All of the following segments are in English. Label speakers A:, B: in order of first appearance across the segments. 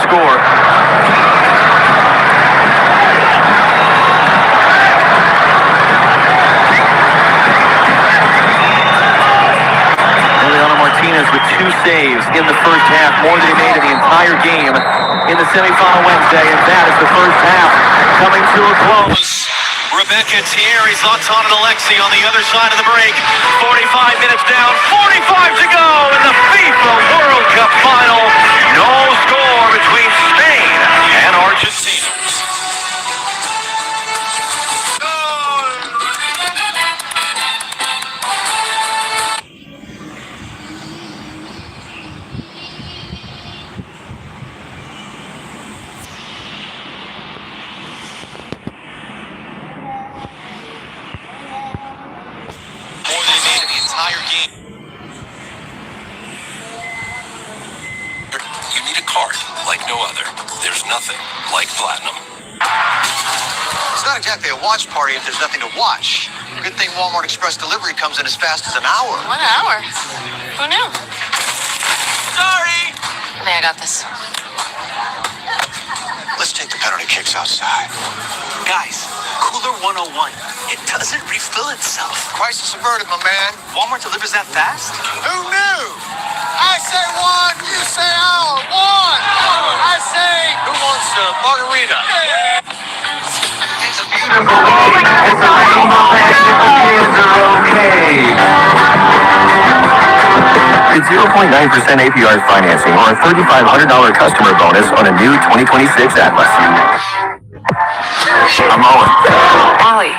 A: score. With 2 saves in the first half, more than he made in the entire game in the semifinal Wednesday, and that is the first half coming to a close.
B: Rebecca Thierry's locked on to Alexi on the other side of the break. 45 minutes down, 45 to go in the FIFA World Cup final. No score between Spain and Argentina. Entire game. You need a card like no other. There's nothing like Platinum.
C: It's not exactly a watch party if there's nothing to watch. Good thing Walmart Express delivery comes in as fast as an hour.
D: 1 hour? Who knew?
C: Sorry!
D: Hey, I got this.
C: Let's take the penalty kicks outside.
E: Guys, Cooler 101. It doesn't refill itself.
C: Crisis averted, my man.
E: Walmart delivers that fast?
C: Who knew? I say one, you say out. One. I say, who wants a margarita? It's a beautiful day. It's a rainbow day. The kids are okay.
A: It's 0.9% APR financing or a $3,500 customer bonus on a new 2026 Atlas. I'm Owen.
D: Allie.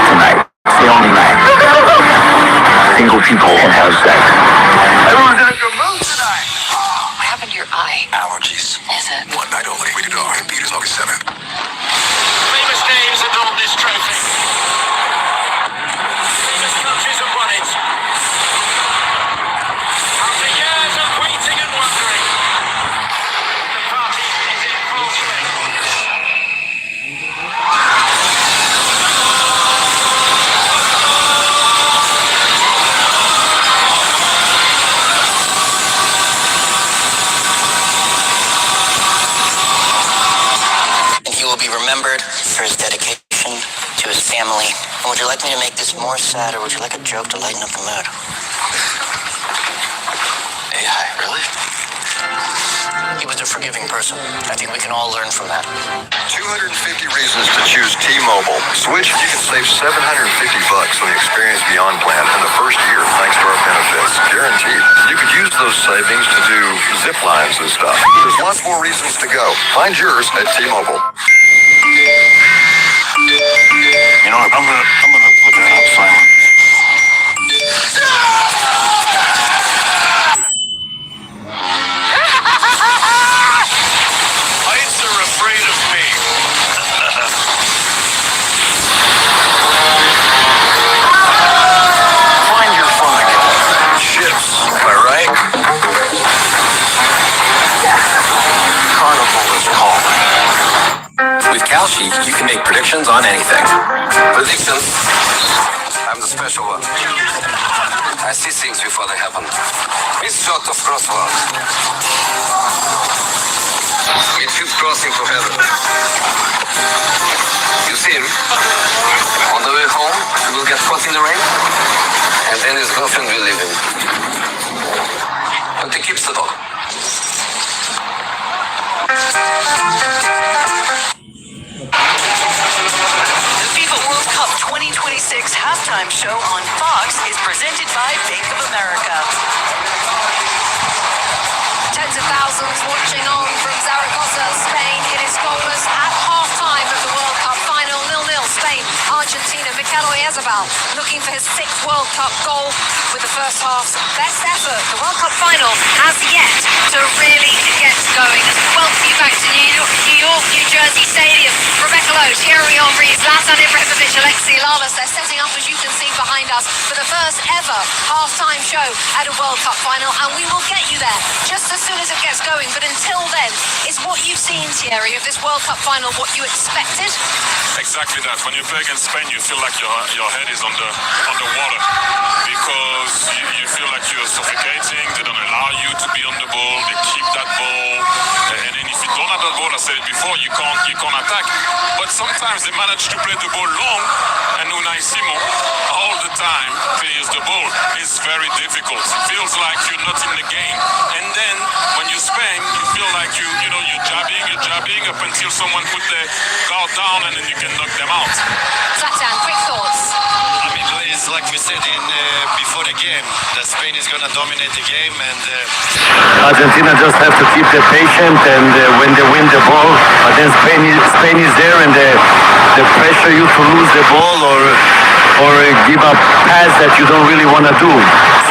A: Tonight, it's the only night. Single people can have sex.
C: Everyone's in a good mood tonight.
D: What happened to your eye?
E: Allergies.
D: Is it?
E: One night only. Rated R. Peters August 7th.
B: Famous names adorn this trophy. Famous countries have won it. After years of waiting and wondering, the party is in full swing.
F: He will be remembered for his dedication to his family. And would you like me to make this more sad, or would you like a joke to lighten up the mood?
E: AI, really?
F: He was a forgiving person. I think we can all learn from that.
G: 250 reasons to choose T-Mobile. Switch, you can save $750 on the Experience Beyond plan in the first year, thanks to our benefits. Guaranteed. You could use those savings to do zip lines and stuff. There's lots more reasons to go. Find yours at T-Mobile.
A: You know what? I'm gonna put that up silent.
B: Heights are afraid of me.
A: Find your fun again.
G: Ships, am I right?
A: Carnival is calling.
E: With Calci, you can make predictions on anything. Predictions? I'm the special one. I see things before they happen. It's sort of crossword. Midfield crossing to heaven. You see him? On the way home, he will get caught in the rain, and then his girlfriend will leave him. But he keeps the dog.
H: The FIFA World Cup 2026 halftime show on Fox is presented by Bank of America.
I: Tens of thousands watching on from Zaragoza, Spain. It is goalless at half-time of the World Cup final. 0-0 Spain, Argentina. Mikel Oyarzabal looking for his 6th World Cup goal with the first half's best effort. The World Cup final has yet to really get going. Welcome you back to New York, New Jersey Stadium. Rebecca Lowe, Thierry Henry, Zlatan Ibrahimovic, Alexi Lalas. They're setting up, as you can see behind us, for the first ever half-time show at a World Cup final, and we will get you there just as soon as it gets going. But until then, is what you've seen, Thierry, of this World Cup final what you expected?
J: Exactly that. When you play against Spain, you feel like your head is on the water because you feel like you're suffocating. They don't allow you to be on the ball. They keep that ball that ball, I said it before, you can't attack. But sometimes they manage to play the ball long, and Unai Simon all the time plays the ball. It's very difficult. Feels like you're not in the game. And then when you Spain, you feel like you're jabbing up until someone put the guard down, and then you can knock them out.
I: Zlatan, quick thoughts.
K: I mean, it's like we said before the game, that Spain is going to dominate the game, and
A: Argentina just have to keep the patient, and when they win the ball, but then Spain is there, and they pressure you to lose the ball or give a pass that you don't really want to do.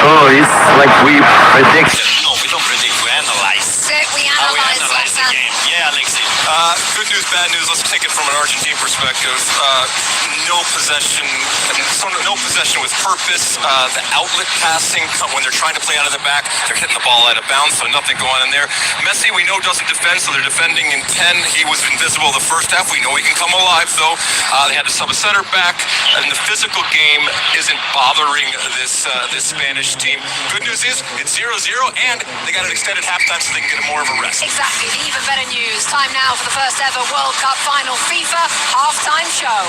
A: So it's like we predict.
K: no, we don't predict, we analyze.
I: We
K: We
I: analyse
K: analyze the
I: Zlatan.
K: game. Yeah, Alexi.
B: Good news, bad news. Let's take it from an Argentine perspective. No possession with purpose. The outlet passing when they're trying to play out of the back, they're hitting the ball out of bounds, so nothing going on in there. Messi, we know, doesn't defend, so they're defending in 10. He was invisible the first half. We know he can come alive, though. They had to sub a center back, and the physical game isn't bothering this Spanish team. Good news is it's 0-0, and they got an extended halftime, so they can get more of a rest.
I: Exactly, the even better news. Time now for the first ever World Cup final FIFA halftime show.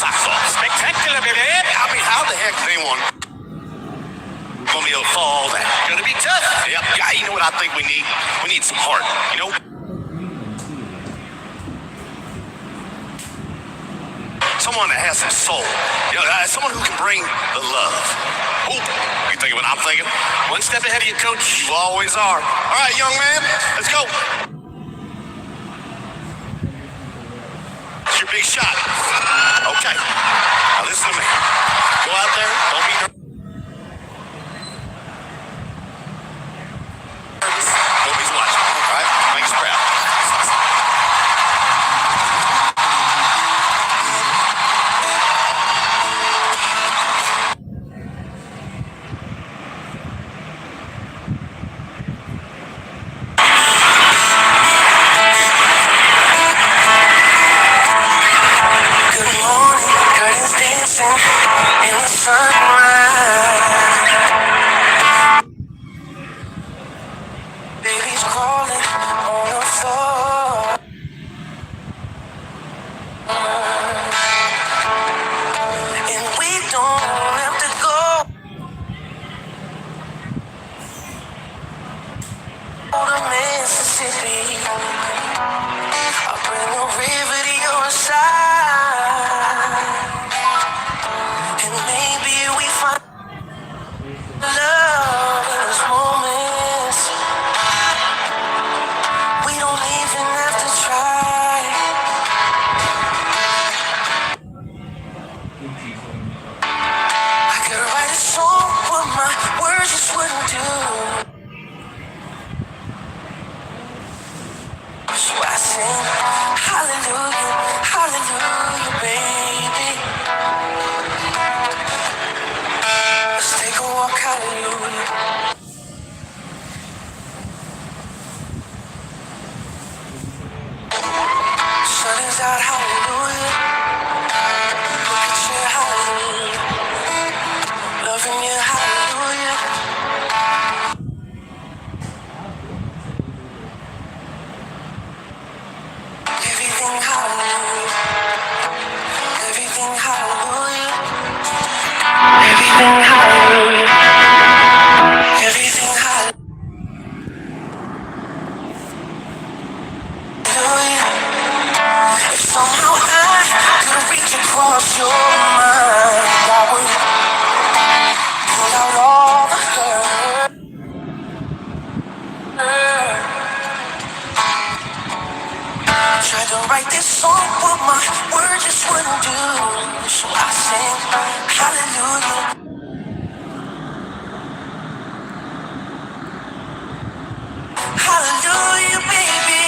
K: socks off. Spectacular, baby. I mean, how the heck does anyone gonna be able to fall that? Gonna be tough. Yep. Yeah, you know what I think we need? We need some heart. You know? Someone that has some soul. You know, someone who can bring the love. Ooh, you thinking what I'm thinking? One step ahead of you, coach. You always are. All right, young man, let's go. It's your big shot. Okay. Now listen to me. Go out there. Don't be nervous. Nobody's watching. All right? Make us proud.
C: In the sunrise, baby's crawling on the floor, and we don't have to go to Mississippi. I'll bring a river to your side, and maybe we find love in those moments. We don't even have to try. I could write a song, but my words just wouldn't do. So I sing hallelujah, hallelujah, baby. Let's take a walk, hallelujah. Sun is out, hallelujah. Look at you, hallelujah. Loving you, hallelujah. Everything, hallelujah. Everything, hallelujah. Everything, hallelujah. Everything, hallelujah. If somehow I could reach across your mind, I would pull out all the hurt. Tried to write this song, but my words just wouldn't do. So I sing hallelujah. Hallelujah, baby.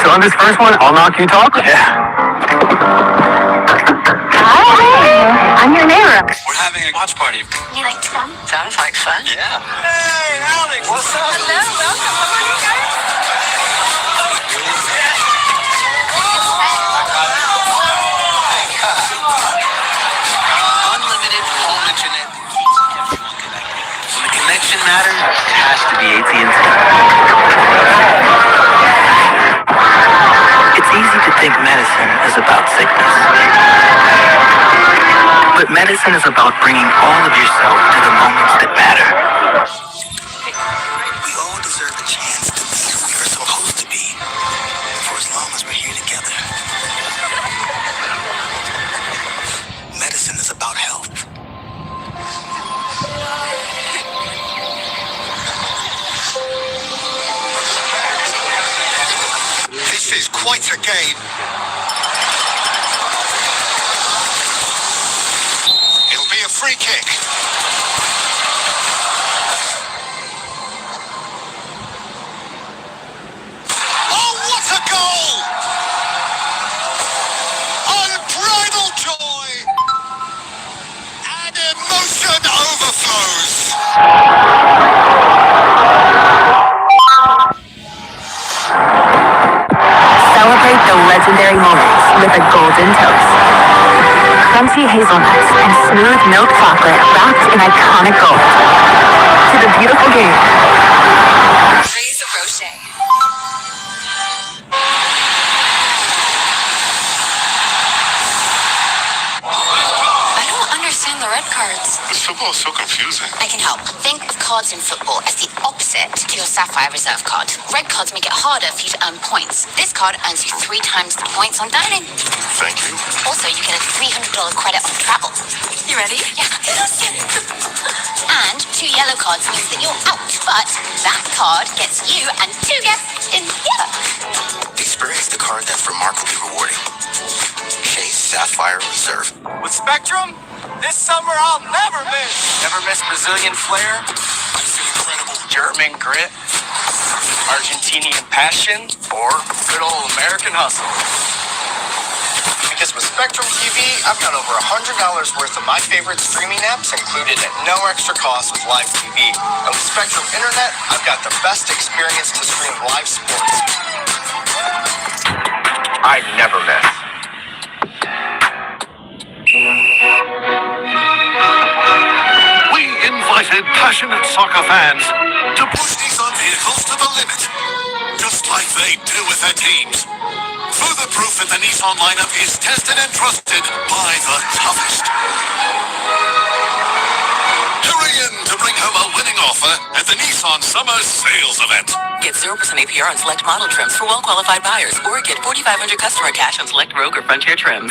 A: So on this first one, I'll knock you talk. Yeah.
D: Hi, I'm your neighbor.
K: We're having a watch party.
D: You like fun? Sounds like fun.
K: Yeah. Hey, Alex, what's up?
D: Hello, welcome. How are you guys?
F: Unlimited home internet. When the connection matters, it has to be AT&T. It's easy to think medicine is about sickness. But medicine is about bringing all of yourself to the moments that matter. We all deserve a chance to be who we are supposed to be, for as long as we're here together. Medicine is about health.
C: This is quite a game. It'll be a free kick. Oh, what a goal! Unbridled joy! And emotion overflows.
D: Celebrate the legendary moments with a golden toast. Crunchy hazelnuts and smooth milk chocolate wrapped in iconic gold. To the beautiful game.
H: Raise a Rocher.
D: I don't understand the red cards.
J: This football is so confusing.
D: I can help. Think of cards in football as the opposite to your Sapphire Reserve card. Red cards make it harder for you to earn points. This card earns you 3 times the points on dining.
J: Thank you.
D: Also, you get a $300 credit on travel.
H: You ready?
D: Yeah. And 2 yellow cards means that you're out, but that card gets you and 2 guests in here.
F: Experience the card that's remarkably rewarding. Chase Sapphire Reserve.
K: With Spectrum, this summer I'll never miss. Never miss Brazilian flair,
J: Incredible.
K: German grit, Argentinian passion, or good old American hustle. Because with Spectrum TV, I've got over $100 worth of my favorite streaming apps included at no extra cost with live TV. And with Spectrum Internet, I've got the best experience to stream live sports. I never miss.
B: We invited passionate soccer fans to
C: Push Nissan vehicles to the limit, just like they do with their teams. Further proof that the Nissan lineup is tested and trusted by the toughest. Hurry in to bring home a winning offer at the Nissan Summer Sales Event.
H: Get 0% APR on select model trims for well-qualified buyers, or get $4,500 customer cash on select Rogue or Frontier trims.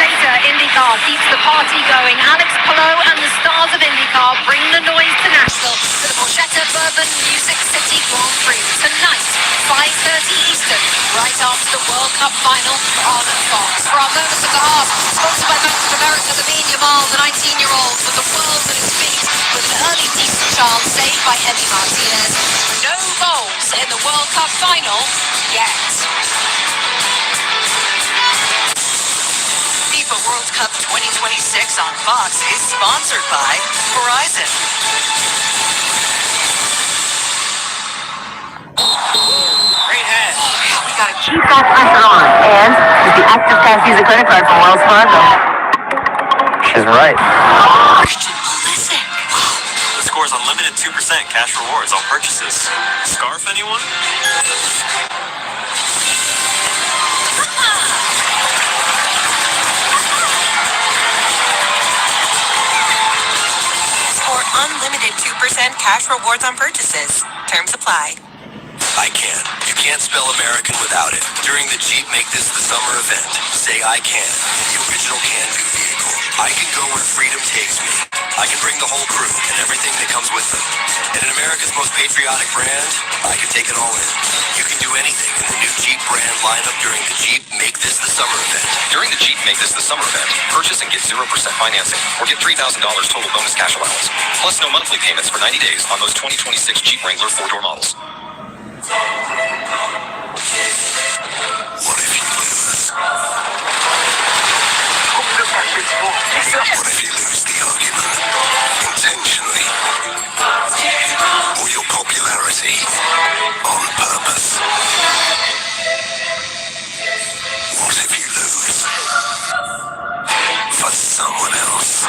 I: Later, IndyCar keeps the party going. Alex Palou and the stars of IndyCar bring the noise to Nashville for the Borchetta Bourbon Music City Grand Prix tonight, 5:30 Eastern, right after the World Cup final on Fox. For our moments of the heart, sponsored by Bank of America, the Mean Yamal, the 19-year-old, with the world at his feet, with an early decent chance saved by Eddie Martinez. No goals in the World Cup final yet. The
H: FIFA World Cup 2026 on Fox is sponsored by Verizon.
B: Great head.
H: We gotta
D: Keep that pressure on. And with the active cash user credit card from Wells Fargo.
A: She's right.
H: Christian Pulisic.
B: The score's unlimited 2% cash rewards on purchases. Scarf, anyone?
H: Score unlimited 2% cash rewards on purchases. Terms apply.
E: I can. You can't spell American without it. During the Jeep Make This the Summer event, say I can, the original can-do vehicle. I can go where freedom takes me. I can bring the whole crew and everything that comes with them. And in America's most patriotic brand, I can take it all in. You can do anything in the new Jeep brand lineup during the Jeep Make This the Summer event.
L: During the Jeep Make This the Summer event, purchase and get 0% financing or get $3,000 total bonus cash allowance. Plus no monthly payments for 90 days on those 2026 Jeep Wrangler 4-door models.
E: What if you lose? What if you lose the argument intentionally? Or your popularity on purpose? What if you lose for someone else?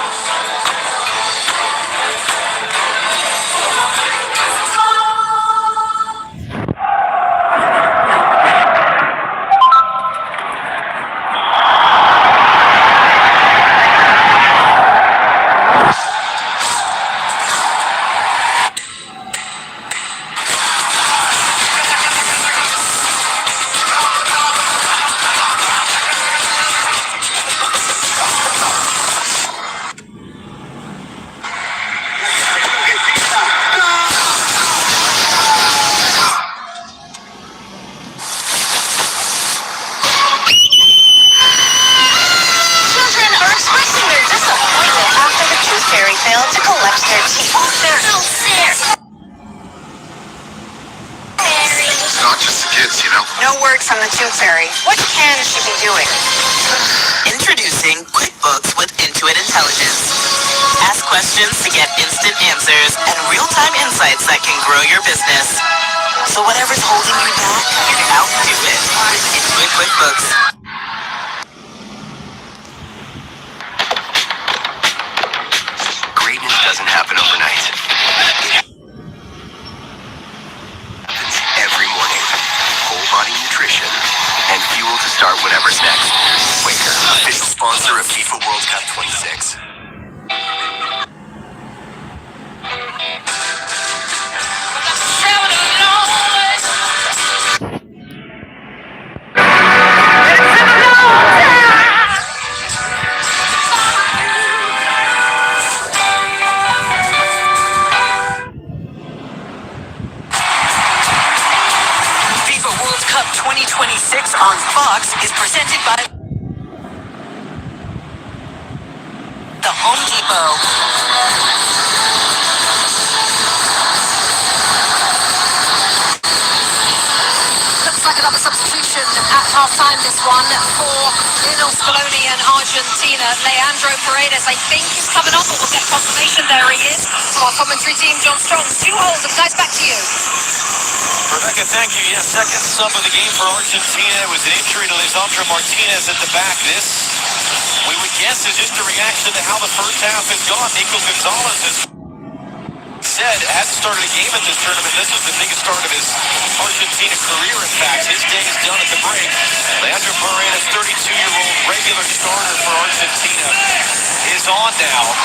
H: Children are expressing their disappointment after the tooth fairy failed to collect their teeth.
G: It's not just the kids, you know.
H: No word from the tooth fairy. What can she be doing? Introducing QuickBooks with Intuit Intelligence. Ask questions to get instant answers and real-time insights that can grow your business. So whatever's holding you back, outdo it with Intuit QuickBooks.
E: Greatness doesn't happen overnight. It happens every morning. Whole body nutrition and fuel to start whatever's next. Quaker, official sponsor of FIFA World Cup 26.
H: FIFA World Cup 2026 on Fox is presented by the Home Depot.
I: Looks like another substitution at half-time, this one, for Lionel Scaloni and Argentina. Leandro Paredes, I think, is coming up, but we'll get confirmation. There he is. So our commentary team, John Strong, 2 holes, and guys, back to you.
B: Rebecca, thank you. Yes, second sub of the game for Argentina. It was an injury to Lisandro Martinez at the back. This, we would guess, is just a reaction to how the first half has gone. Nico Gonzalez has said, hasn't started a game at this tournament. This was the biggest start of his Argentina career, in fact. His day is done at the break. Leandro Paredes, 32-year-old regular starter for Argentina, is on now.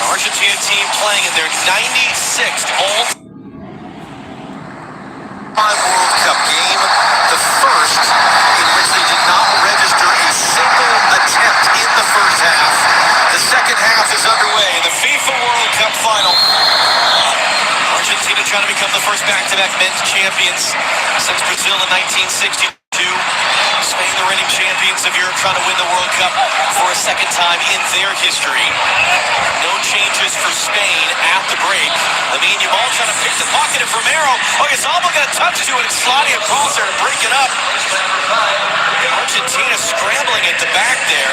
B: Argentina team playing in their 96th all-time World Cup game, the first in which they did not register a single attempt in the first half. The second half is underway. The FIFA World Cup final. Argentina trying to become the first back-to-back men's champions since Brazil in 1962. Spain the reigning champions of Europe trying to win the World Cup for a second time in their history. No changes for Spain at the break. Lamine Yamal trying to pick the pocket of Romero. Oh, it's almost got a touch to it and sliding across there to break it up. Argentina scrambling at the back there.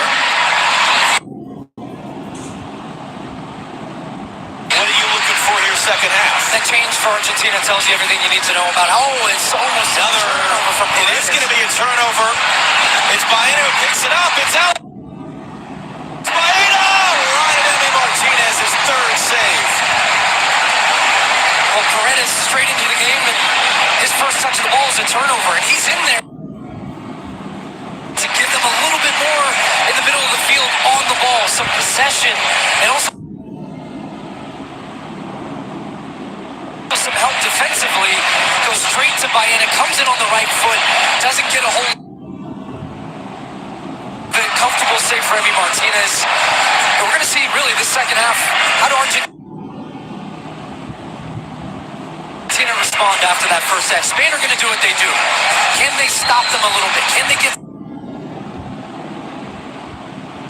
B: What are you looking for here second half?
F: That change for Argentina tells you everything you need to know about. Oh, it's almost
B: another
F: turnover from
B: It is going to be a turnover. It's Baena who picks it up. It's out. It's Baena! Ryan Emi Martinez, his third save.
F: Well, Paredes straight into the game, and his first touch of the ball is a turnover, and he's in there to give them a little bit more in the middle of the field on the ball, some possession, and also some help defensively. Goes straight to Baena, comes in on the right foot, doesn't get a hold. The comfortable save for Emi Martinez. And we're going to see really the second half. How do Argentina respond after that first half? Spain are going to do what they do. Can they stop them a little bit? Can they get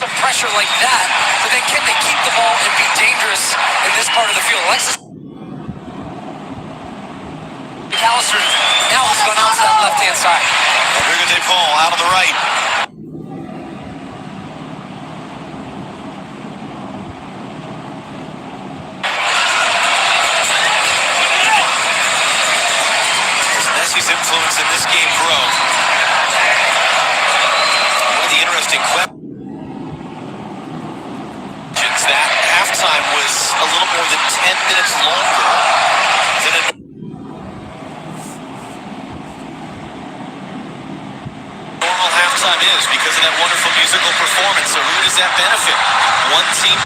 F: some pressure like that? But then can they keep the ball and be dangerous in this part of the field? Alexis McAllister now has gone out to that left-hand side.
B: Rodrigo De Paul out on the right. As Messi's influence in this game grow. One of the interesting questions. That halftime was a little more than 10 minutes longer than a normal halftime is because of that wonderful musical performance. So who does that benefit? One team.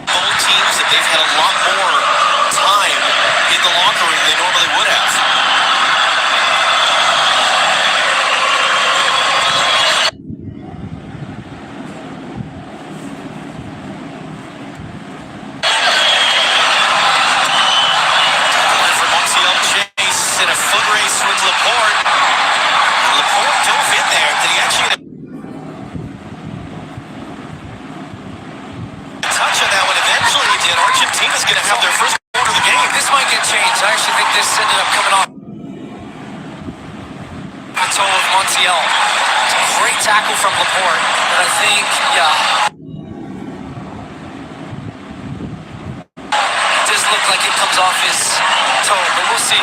B: Both teams that they've had a lot more time in the locker room than they normally would have. Argentina's going to have their first quarter of the game.
F: This might get changed. I actually think this ended up coming off the toe of Montiel. It's a great tackle from Laporte, but I think, it does look like it comes off his toe, but we'll see.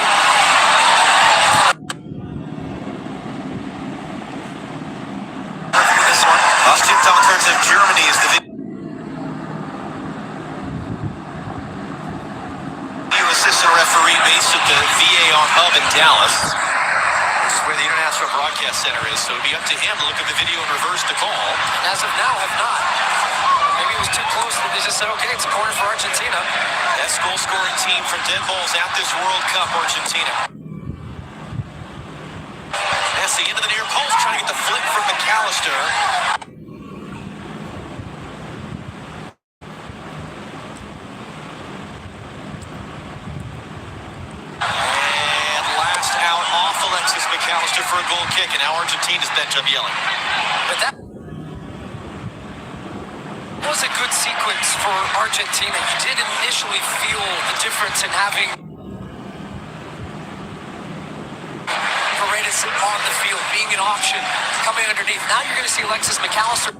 B: This one. Austin Talkers of Germany is the assistant referee based at the VAR hub in Dallas. This is where the International Broadcast Center is, so it'll be up to him to look at the video and reverse the call.
F: And as of now, have not. Maybe it was too close that they just said, okay, it's a corner for Argentina.
B: Best goal-scoring team from dead balls at this World Cup, Argentina. Messi into the near post, trying to get the flip from McAllister. McAllister for a goal kick, and now Argentina's bench up yelling.
F: But that was a good sequence for Argentina. You did initially feel the difference in having Paredes on the field, being an option, coming underneath. Now you're going to see Alexis McAllister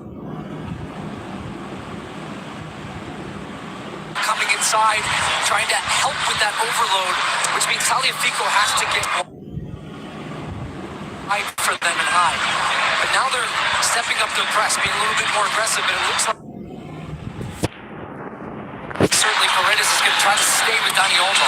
F: coming inside, trying to help with that overload, which means Tagliafico has to get for them and high. But now they're stepping up their press, being a little bit more aggressive, and it looks like certainly Paredes is going to try to stay with Dani Olmo.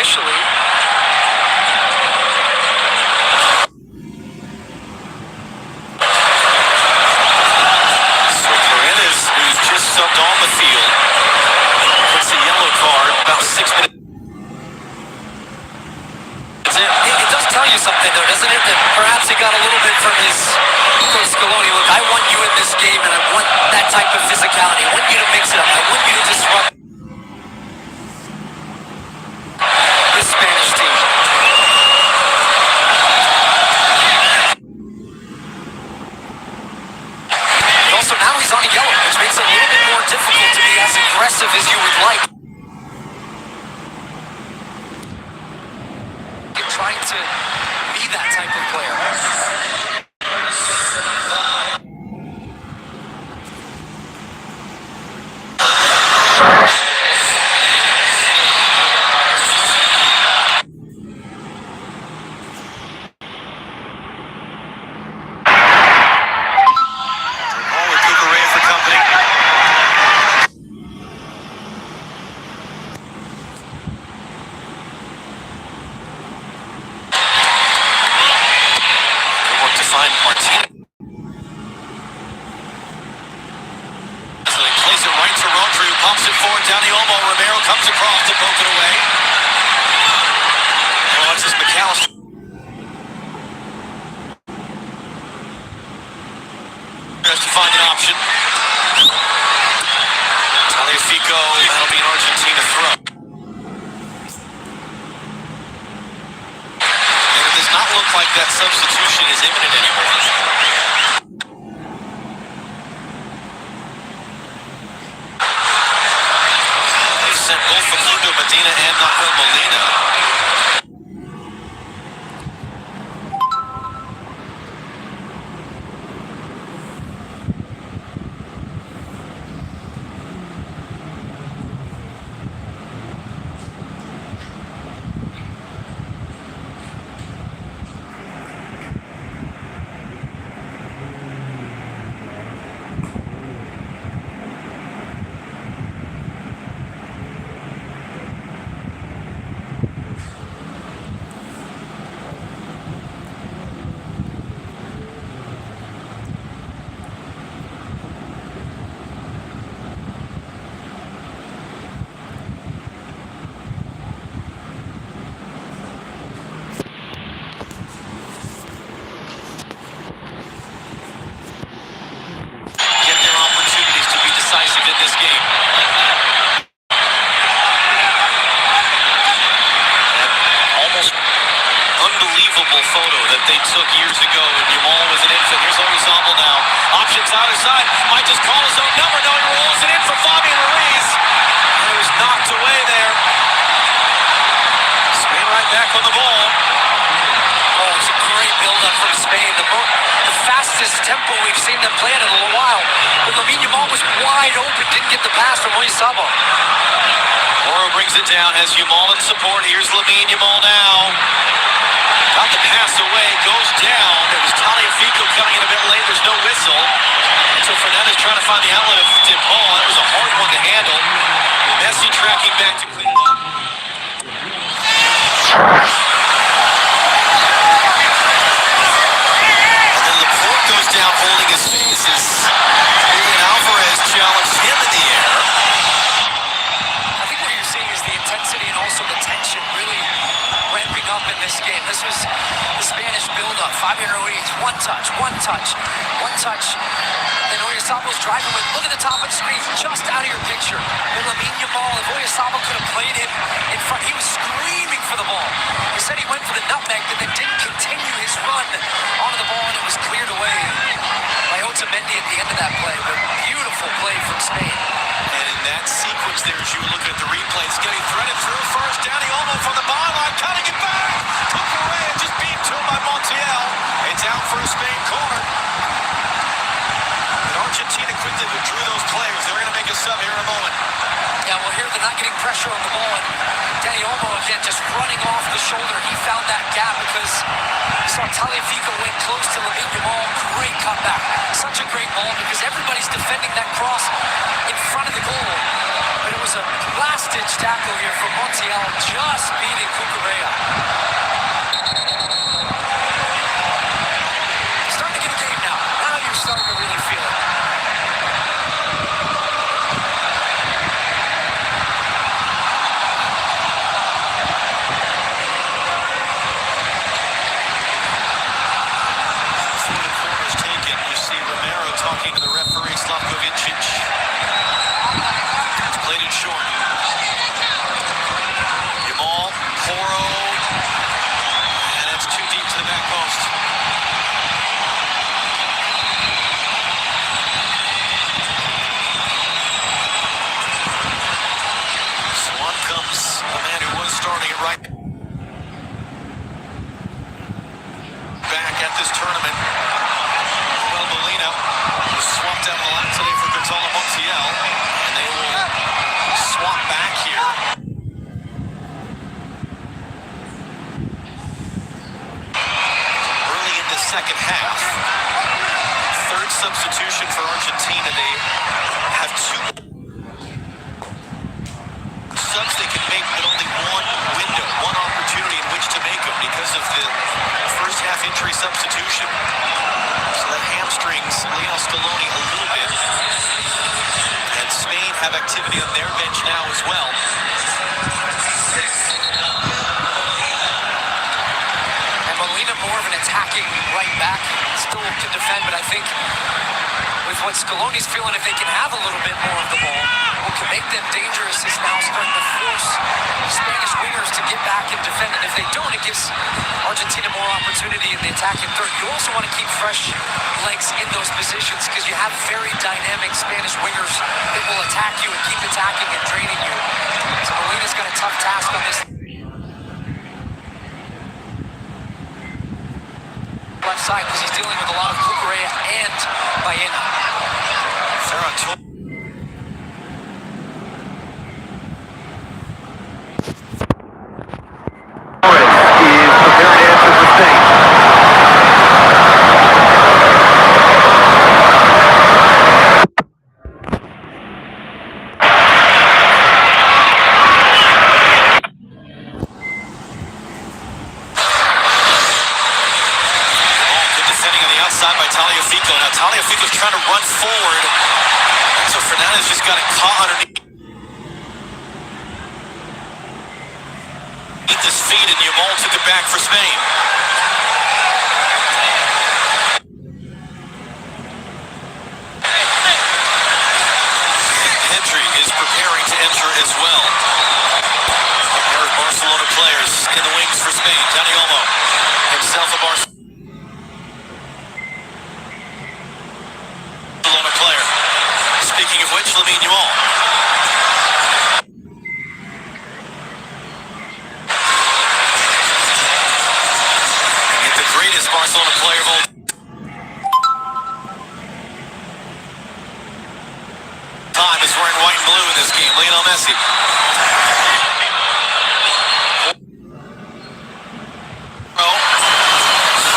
F: initially.
B: So Paredes, who's just subbed on the field, gets a yellow card about 6 minutes.
F: It does tell you something, though, doesn't it? That perhaps he got a little bit from his Coach Scaloni. Look, I want you in this game, and I want that type of physicality. I want you to mix it up. I want you to disrupt this Spanish team. And also, now he's on a yellow, which makes it a little bit more difficult to be as aggressive as you would like. Trying to be that type of player.
B: Ball with Cucurella for company. Find Martinez. So he plays it right to Rodri, who pops it forward down the elbow. Romero comes across to poke it away. Well, it's just McAllister. Has to find an option. Taliafico, that'll be an Argentina throw. It does not look like that substitution is imminent anymore. They sent both Facundo Medina and Nahuel Molina. Decisive in this game. That almost unbelievable photo that they took years ago when Yamal was an infant. Here's Orizabal now. Options either side. Might just call his own number. No, he rolls it in for Fabian Ruiz. He was knocked away there. Spain right back on the ball.
F: Oh, it's a great build-up from Spain. The fastest tempo we've seen them play in a little while. But Lamine Yamal was wide open, didn't get the pass from Orizabal.
B: Moro brings it down, has Yamal in support. Here's Lamine Yamal now. Got the pass away, goes down. It was Taliafico coming in a bit late. There's no whistle. So Fernandez trying to find the outlet of DePaul. That was a hard one to handle. Messi tracking back to clean it up. Goes down holding his face as Julian Alvarez challenged him in the air.
F: I think what you're seeing is the intensity and also the tension really ramping up in this game. This was the Spanish build-up. Fabian Ruiz, one touch. Then Oyarzábal's driving with, look at the top of the screen, just out of your picture. And Lamine Yamal, if Oyarzábal could have played him in front, he was screaming for the ball. He said he went for the nutmeg, but then didn't continue his run onto the ball, and it was cleared away by Otamendi at the end of that play. But beautiful play from Spain.
B: And in that sequence there, as you look at the replay, it's getting threaded through first. Danny Olmo from the byline, cutting it back. Took away and just beat to him by Montiel. It's out for a Spain corner. But Argentina quickly withdrew those players. They're going to make a sub here in a moment.
F: Yeah, well, here they're not getting pressure on the ball. And Danny Olmo, again, just running off the shoulder. He found that gap because he saw Taliafico went close to Lamine Yamal. Great cutback. Such a great ball because everybody's defending that cross in front of the goal. But it was a blasted clutch tackle here from Montiel, just beating Cucurella. Starting to get a game now. Now you're starting to really feel it.
B: Before the corner's taken, you see Romero talking to the referee, Slavkovic. It's played it short. Jamal, Poro, and it's too deep to the back post. So on comes the man who was starting it right back at this tournament. Well, Molina was swapped out on the line today for Gonzalo Montiel, and they will swap back here. Early in the second half, third substitution for Argentina. They have two subs they can make, but only one window, one opportunity in which to make them because of the first half injury substitution. So that hamstrings Lionel Scaloni a little bit. And Spain have activity on their bench now as well.
F: And Molina more of an attacking right back. Still can defend, but I think with what Scaloni's feeling, if they can have a little bit more of the ball, what can make them dangerous is now starting to force Spanish wingers to get back and defend. And if they don't, it gives Argentina more opportunity in the attacking third. You also want to keep fresh legs in those positions because you have very dynamic Spanish wingers that will attack you and keep attacking and draining you. So Molina's got a tough task on this left side because he's dealing with a lot of Cucurella and Baena.
B: Ferran Torres. Now Taliafico's trying to run forward. So Fernandez just got it caught underneath his feet, and Yamal took it back for Spain. Pedri is preparing to enter as well. There are Barcelona players in the wings for Spain. Dani Olmo, himself a Barcelona player. Speaking of which, Lamine Yamal. And the greatest Barcelona player of all time is wearing white and blue in this game, Lionel Messi.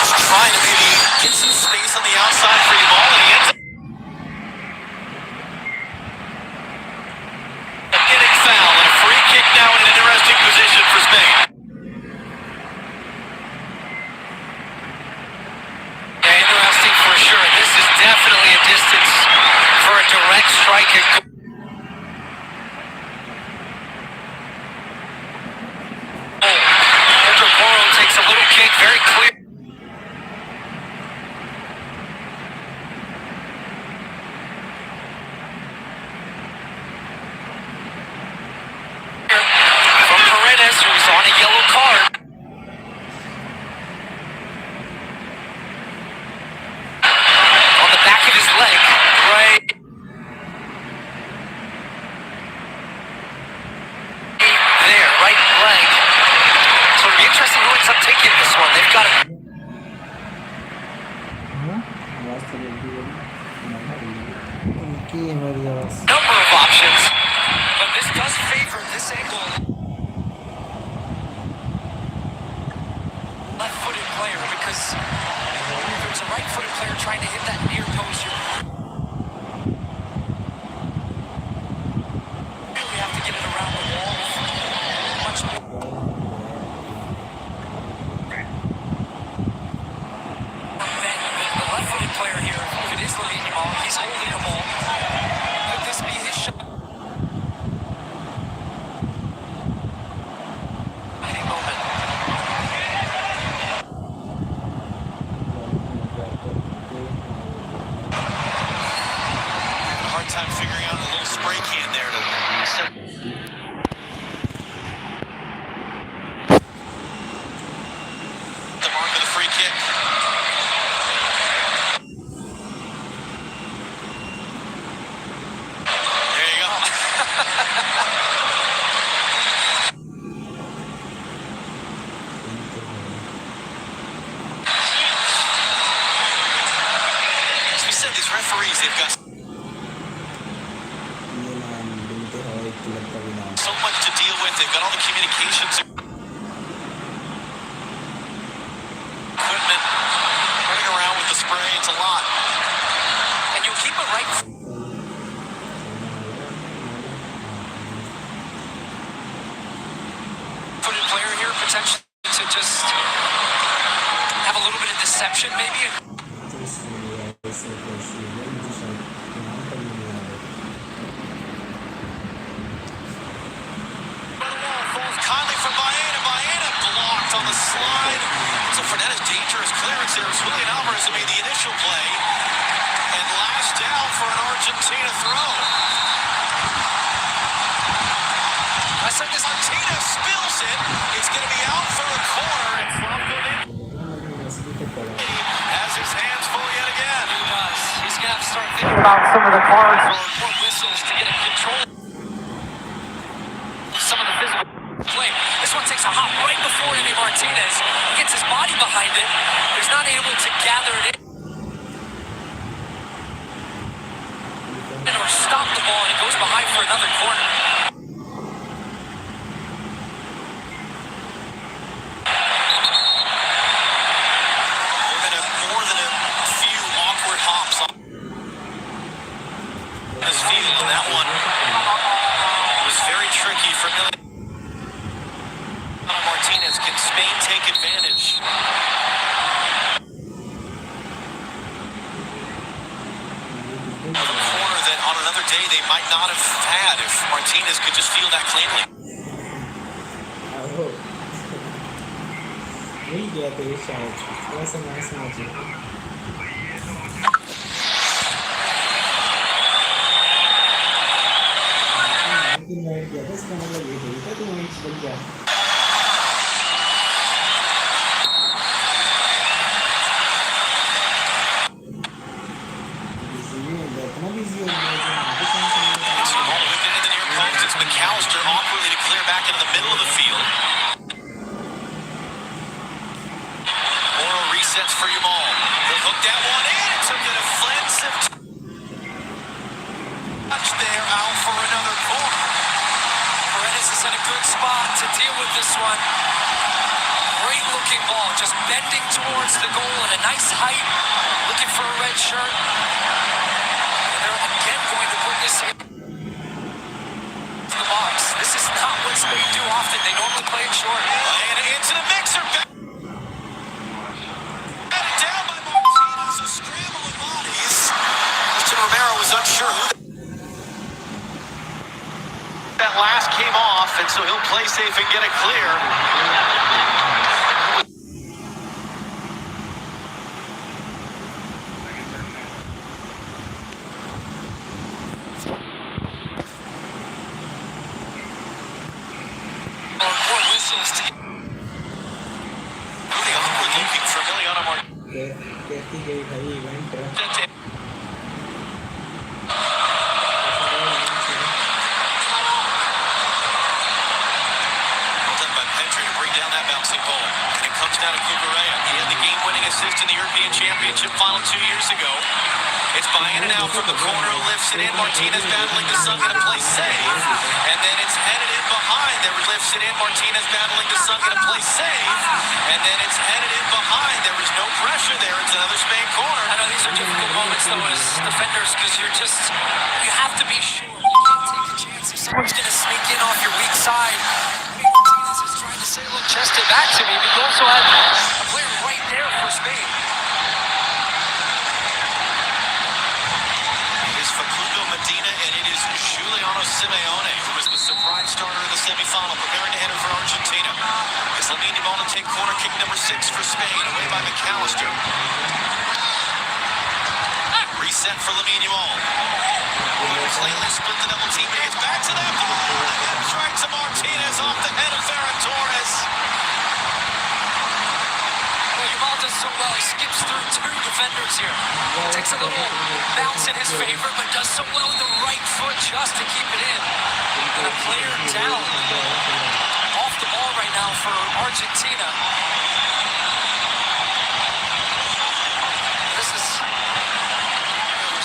B: He's trying to maybe get some space on the outside for Yamal, and he ends up foul, and a free kick now in an interesting position for Spain.
F: Yeah, interesting for sure. This is definitely a distance for a direct strike. Pedro Porro takes a little kick, very clear. Who's on a yellow card. On the back of his leg, right there, right leg. So it'll be interesting who ends up taking this one. They've got a number of options, but this does favor this angle. Left-footed player, because if there's a right-footed player trying to hit that near post, you really have to get it around the wall.
B: spray can there to set the mark of the free kick. There you go. As we said, these referees, they've got so much to deal with. They've got all the communications equipment running around with the spray. It's a lot.
F: And you'll keep it right. Footed player here, potentially to just have a little bit of deception, maybe.
B: Falls kindly from Baena. Baena blocked on the slide. So Fernandez dangerous clearance there. Julian Alvarez who made the initial play. And last down for an Argentina throw.
F: I said this.
B: Argentina spills it. It's going to be out for a corner. And Flavio has his hands full yet again.
F: He does. He's going to have to start thinking about some of the cards or whistles to get control. Some of the physical play. This one takes a hop right before Emi Martinez. He gets his body behind it. He's not able to gather it in. Or stop the ball, and it goes behind for another corner.
B: There have been more than a few awkward hops on this field, and that one was very tricky for Martinez. Can Spain take advantage? Of a corner that on another day they might not have had if Martinez could just feel that cleanly. It's McAllister awkwardly to clear back into the middle of the field. Moro resets for Yamal. He'll hook that one in. It's a good offensive touch there, out for another corner.
F: Paredes is in a good spot to deal with this one. Great looking ball, just bending towards the goal at a nice height, looking for a red shirt. And they're again going to put this in the box. This is not what Spain do often. They normally play it short.
B: And into the mixer. Batted down by Martinez. A scramble of bodies. Mr. Romero was unsure who that last came off, and so he'll play safe and get it clear. Championship final 2 years ago. It's Baena now from the corner, lifts it in. Martinez battling to Sung, gonna play safe. And then it's headed in behind. There lifts it in. Martinez battling to Sung, gonna play safe. And then it's headed in behind. There is no pressure there. It's another Spain corner.
F: I know these are difficult moments though as defenders because you have to be sure. You can't take a chance if someone's gonna sneak in off your weak side. Martinez is trying to say, look, chest it back to me, but you also had a player right there for Spain.
B: Medina, and it is Giuliano Simeone who was the surprise starter in the semifinal, preparing to enter for Argentina. It's Lamine Yamal to take corner kick number 6 for Spain, away by McAllister. Reset set for Lamine Yamal. Cleanly split the double team. He gets back to that ball. And straight to Martinez off the head of Ferran Torres.
F: Well, Yamal does so well. He skips through two defenders here. Takes a little bounce in his favor, but does so well with the right foot just to keep it in. And a player down off the ball right now for Argentina. This is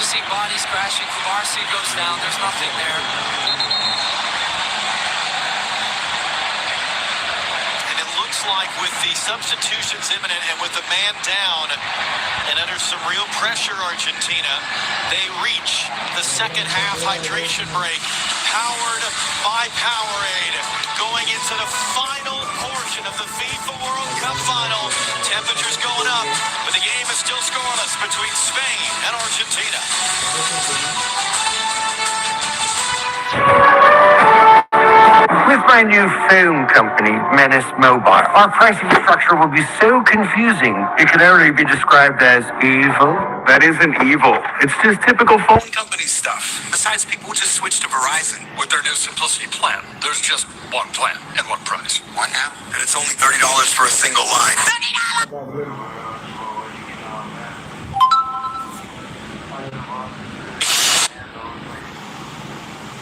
F: just see bodies crashing. Kubarsi goes down. There's nothing there.
B: Like with the substitutions imminent and with the man down and under some real pressure, Argentina, they reach the second half hydration break, powered by Powerade, going into the final portion of the FIFA World Cup final. Temperatures going up, but the game is still scoreless between Spain and Argentina.
A: With my new phone company, Menace Mobile, our pricing structure will be so confusing it can only be described as evil. That isn't evil. It's just typical phone
K: Company stuff. Besides, people just switch to Verizon with their new Simplicity plan. There's just one plan and one price. One now? And it's only $30 for a single line.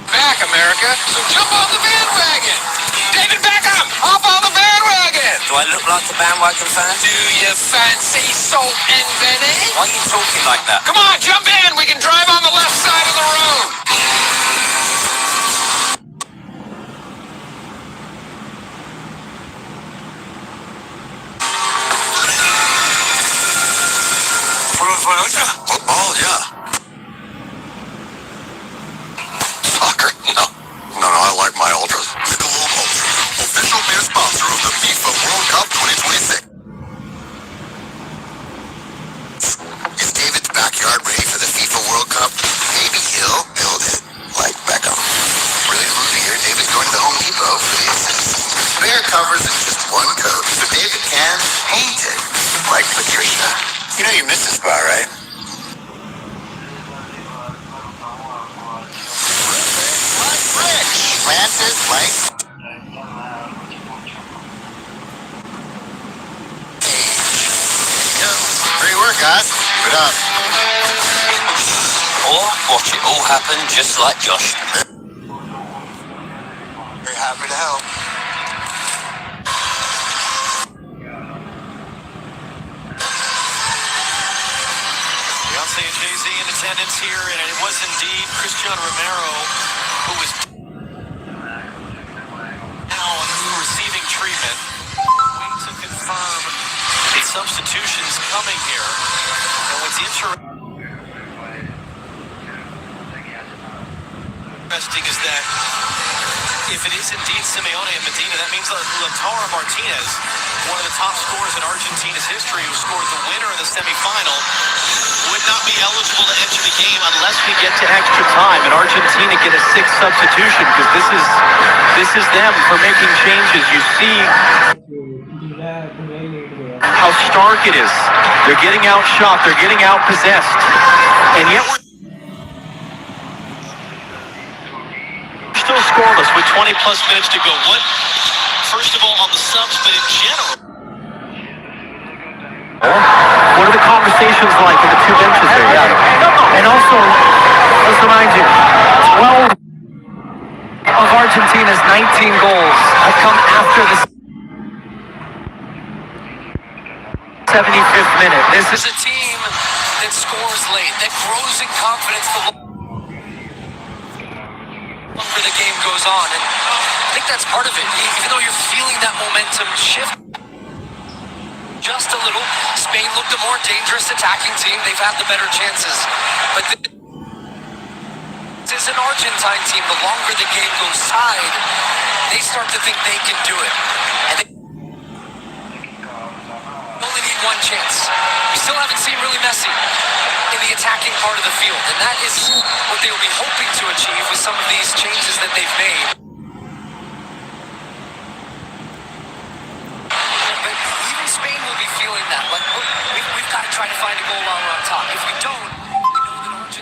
C: Back, America. So jump on the bandwagon. David Beckham, hop on the bandwagon.
E: Do I look like the bandwagon fan?
C: Do you fancy salt and vinegar?
E: Why are you talking like that?
C: Come on, jump in. We can drive on the left side of the road.
G: Football, yeah. Soccer? No, I like my Ultras. Michelob Ultra, official beer sponsor of the FIFA World Cup 2026. Is David's backyard ready for the FIFA World Cup? Maybe he'll build it like Beckham. Really losing here, David's going to the Home Depot for the assist. Spare covers in just one coat, so David can paint it like Patricia. You know you missed this spot, right? Planted like great work, guys. Keep it up.
E: Or watch it all happen just like Josh.
G: Very happy to help.
B: Beyonce and Jay-Z in attendance here, and it was indeed Cristiano Romero who was receiving treatment. Waiting to confirm the substitutions coming here. And what's interesting is that if it is indeed Simeone and Medina, that means that Lautaro Martinez, one of the top scorers in Argentina's history, who scored the winner in the semifinal, would not be eligible to enter the game unless we get to extra time and Argentina get a sixth substitution, because this is them for making changes. You see how stark it is. They're getting outshot, they're getting outpossessed, and yet we're still scoreless with 20 plus minutes to go. What, first of all, on the subs, but in general, what are the conversations like in the two benches there? Yeah. And also, let's remind you, 12 of Argentina's 19 goals have come after the 75th minute.
F: This is a team that scores late, that grows in confidence the longer the game goes on. And I think that's part of it. Even though you're feeling that momentum shift just a little, Spain looked a more dangerous attacking team. They've had the better chances. But this is an Argentine team. The longer the game goes tied, they start to think they can do it. And they only need one chance. We still haven't seen really Messi in the attacking part of the field. And that is what they will be hoping to achieve with some of these changes that they've made. But even Spain will be feeling that. Like, we've got to try to find a goal while we're on top. If we don't, we know that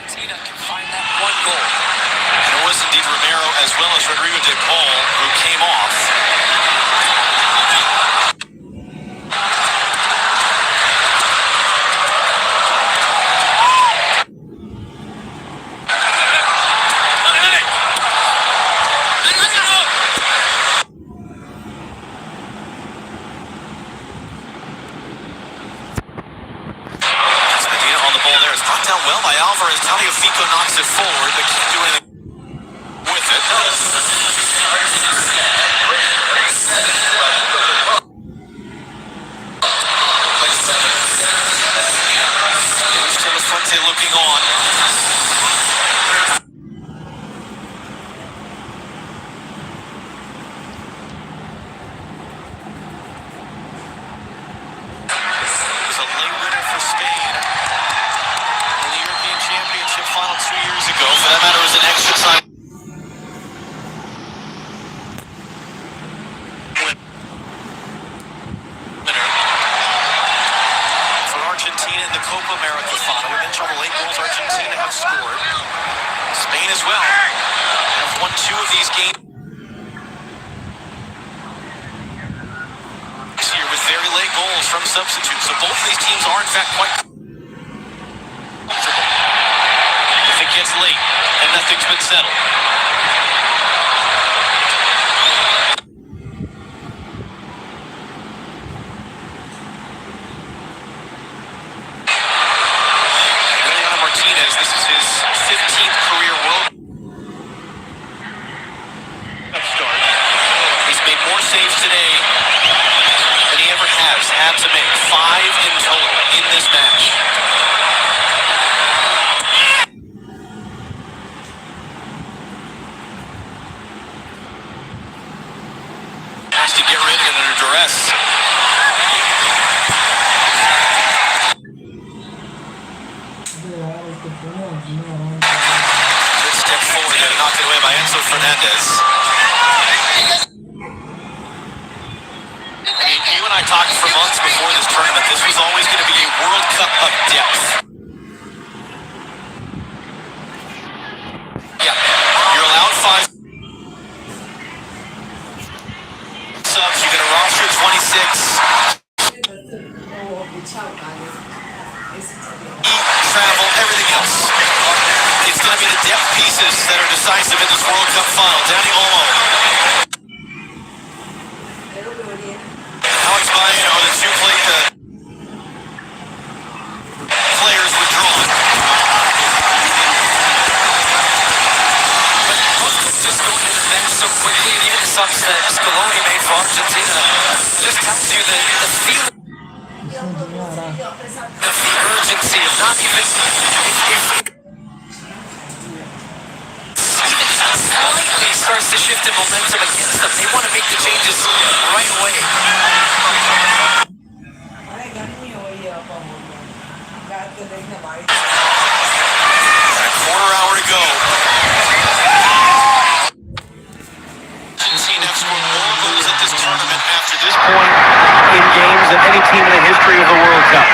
F: of these games here with very late goals from substitutes. So both of these teams are in fact quite comfortable. If it gets late and nothing's been settled. Martinez, this is his 15th career World Cup start. He's made more saves today than he ever has had to make. 5 in total in this match. Has to get rid of it under duress. Good step forward there, knocked it away by Enzo Fernandez. You and I talked for months before this tournament. This was always going to be a World Cup of depth. Yeah, you're allowed 5 subs. You get a roster of 26. Travel, everything else. It's going to be the depth pieces that are decisive in this World Cup final. Danny Olmo. Alex Baez are the two players withdrawn. But just going to the bench so quickly, and even the subs that Scaloni made for Argentina just tells you the feeling of the urgency of not even slightly starts to shift in momentum against them. They want to make the changes right away. A quarter hour to go. Argentina have scored more goals at this tournament after this point in games than any team in the history of the World Cup.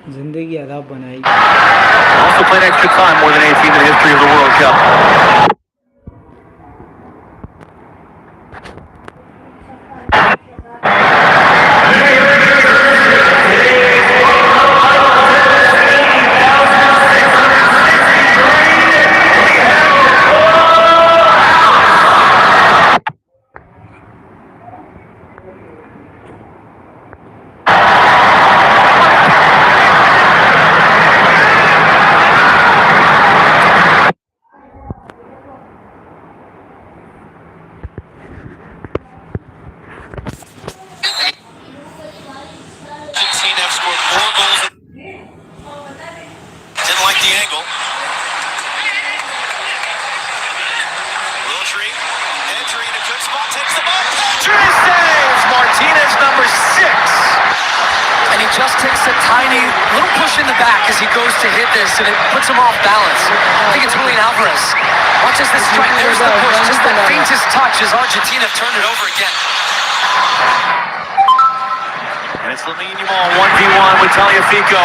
M: जिंदगी अदा बनाई.
B: Also played extra time more than any team in the history of the World Cup.
F: Just takes a tiny little push in the back as he goes to hit this, and it puts him off balance. I think it's Julian Alvarez. Watch as this strike. There's the push. Just the faintest touch as Argentina turned it over again.
B: And it's Lamine Yamal 1v1 with Tagliafico.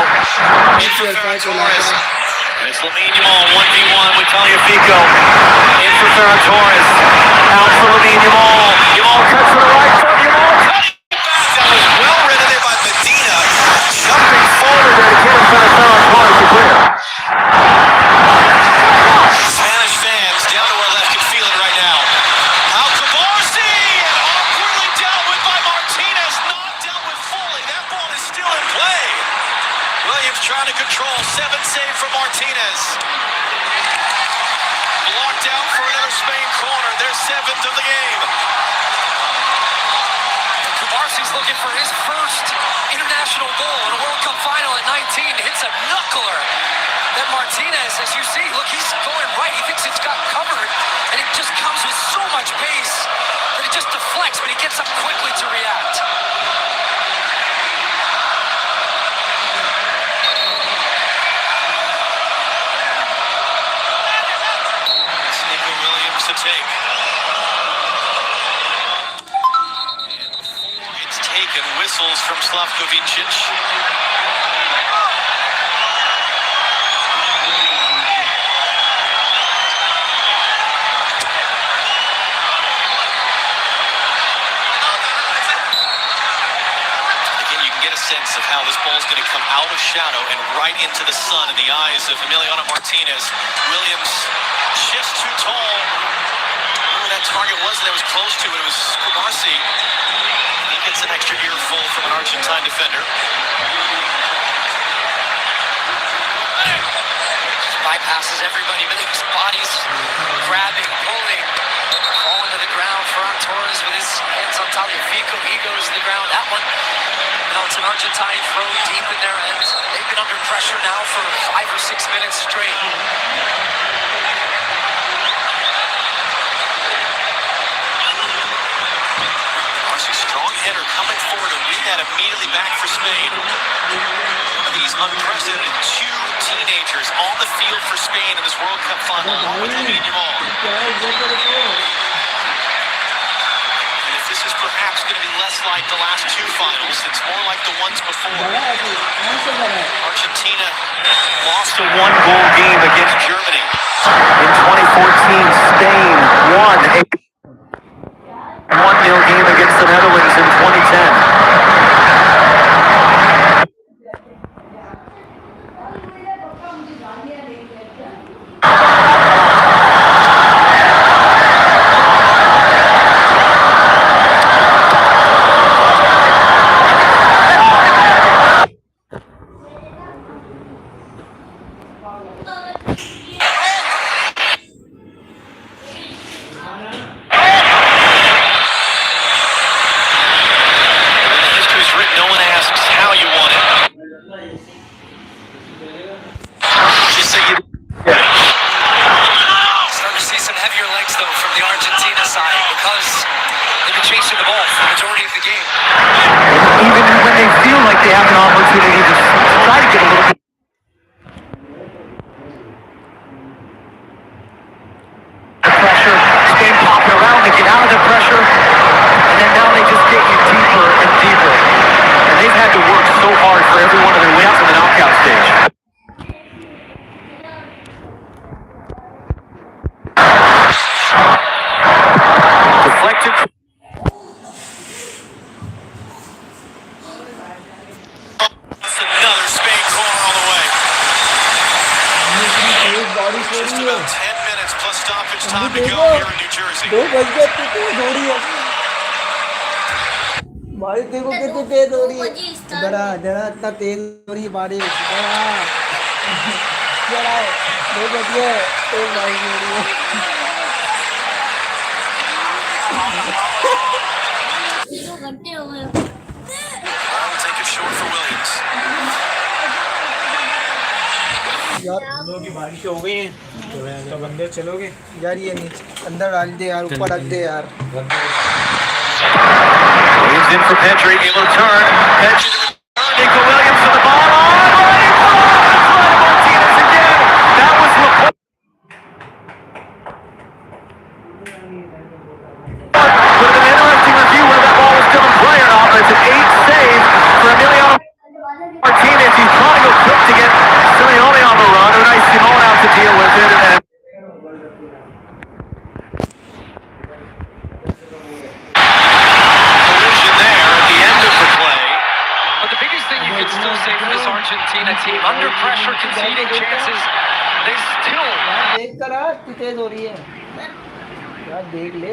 B: In for Ferran Torres. And it's Lamine Yamal 1v1 with Tagliafico. In for Ferran Torres. Out for Lamine Yamal. Yamal cuts to the right foot. Yamal cutting back. That was well read there by Medina. Jumping forward there to get in front of Ferran Torres to clear.
F: Spanish fans down to our left can feel it right now. Al Cabarsi, and awkwardly dealt with by Martinez, not dealt with fully. That ball is still in play. Williams trying to control, 7 save for Martinez. Blocked out for another Spain corner, their 7th of the game. Cabarsi's looking for his first international goal in a World Cup final at 19. Hits a knuckler. That Martinez, as you see, look, he's going right. He thinks it's got covered, and it just comes with so much pace that it just deflects, but he gets up quickly to react. Nico Williams to take. And before it's taken, whistles from Slavko Vincic.
B: sense of how this ball is going to come out of shadow and right into the sun in the eyes of Emiliano Martinez. Williams just too tall. Where that target was that was close to it, it was Kumasi. He gets an extra earful from an Argentine defender.
F: Bypasses everybody, Williams' body's grabbing, pulling, falling to the ground. Ferran Torres with his hands on Tagliafico, he goes to the ground. That one, now it's an Argentine throw deep in their ends. They've been under pressure now for 5 or 6 minutes straight.
B: Strong hitter coming forward to win that immediately back for Spain. One of these unprecedented 2 teenagers on the field for Spain in this World Cup final, along with Lamine Yamal. And if this is perhaps going to be less like the last 2 finals, it's more like the ones before. Argentina lost a 1-goal game against Germany.
A: In 2014, Spain won a 1-0 game against the Netherlands in 2010.
B: Just about 10 minutes plus stoppage time to go here in New Jersey.
M: बारिश देखो कितनी तेज हो रही है। जरा जरा इतना तेज हो रही है बारिश। जरा 2 बजे तेज बारिश हो रही है।
N: 2 घंटे हो गए।
B: Take it short for Williams.
M: यार लोगों की बारिश हो गई है तो बंदे चलोगे यार। ये नीचे अंदर डाल दे यार, ऊपर रख दे यार।
B: Williams in for Petri, able to turn. Petri Nico Williams with the ball on. Martinez again. That was Laporte. With an interesting review where that ball was still in play or not, but it's an 8 save for Emiliano Martinez. He's trying to go quick to get Simeone on the run. Nice Simone out to deal with it. And
F: Argentina team under pressure, conceding chances. They still.
M: देख कर आज तेज हो रही है यार, देख ले।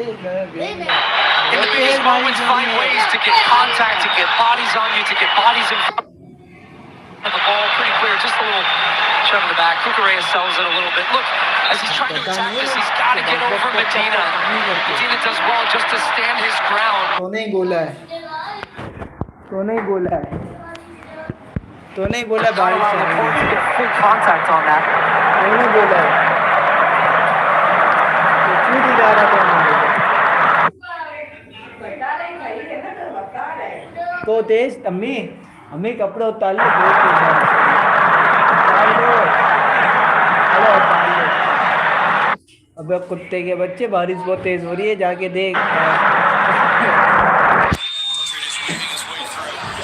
F: In the biggest moments, find ways to get contact, to get bodies on you, to get bodies in front of the ball. Pretty clear, just a little shove in the back. Cucurella sells it a little bit. Look, as he's trying to attack this, he's got to get over Medina. Medina does well just to stand his ground.
M: तो नहीं बोला है बारिश से
F: Full contact on that.
M: नहीं बोला है तो क्यों दिखा रहा था तो तेज। अम्मी अम्मी कपड़े उतार लो, अबे कुत्ते के बच्चे, बारिश बहुत तेज हो रही है, जाके देख।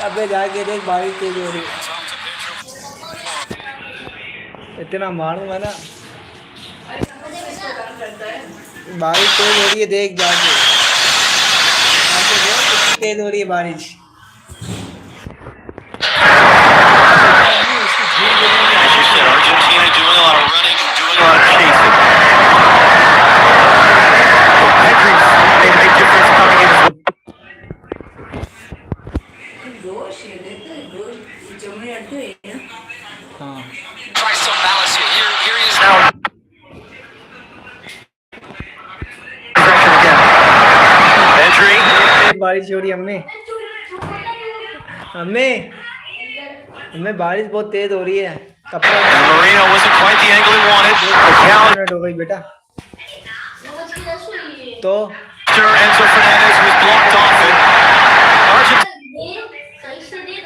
M: अबे जाके देख, बारिश तेज हो रही है। इतना मारूंगा ना, बारिश तेज हो रही है, देख जाके तेज हो रही है बारिश। बारिश हो रही है अम्मी। अम्मी अम्मी बारिश बहुत तेज हो रही है। कपड़ा
B: Marino wasn't quite the angle he wanted.
M: Minute हो गई बेटा। तो
B: Enzo Fernandez was blocked off it.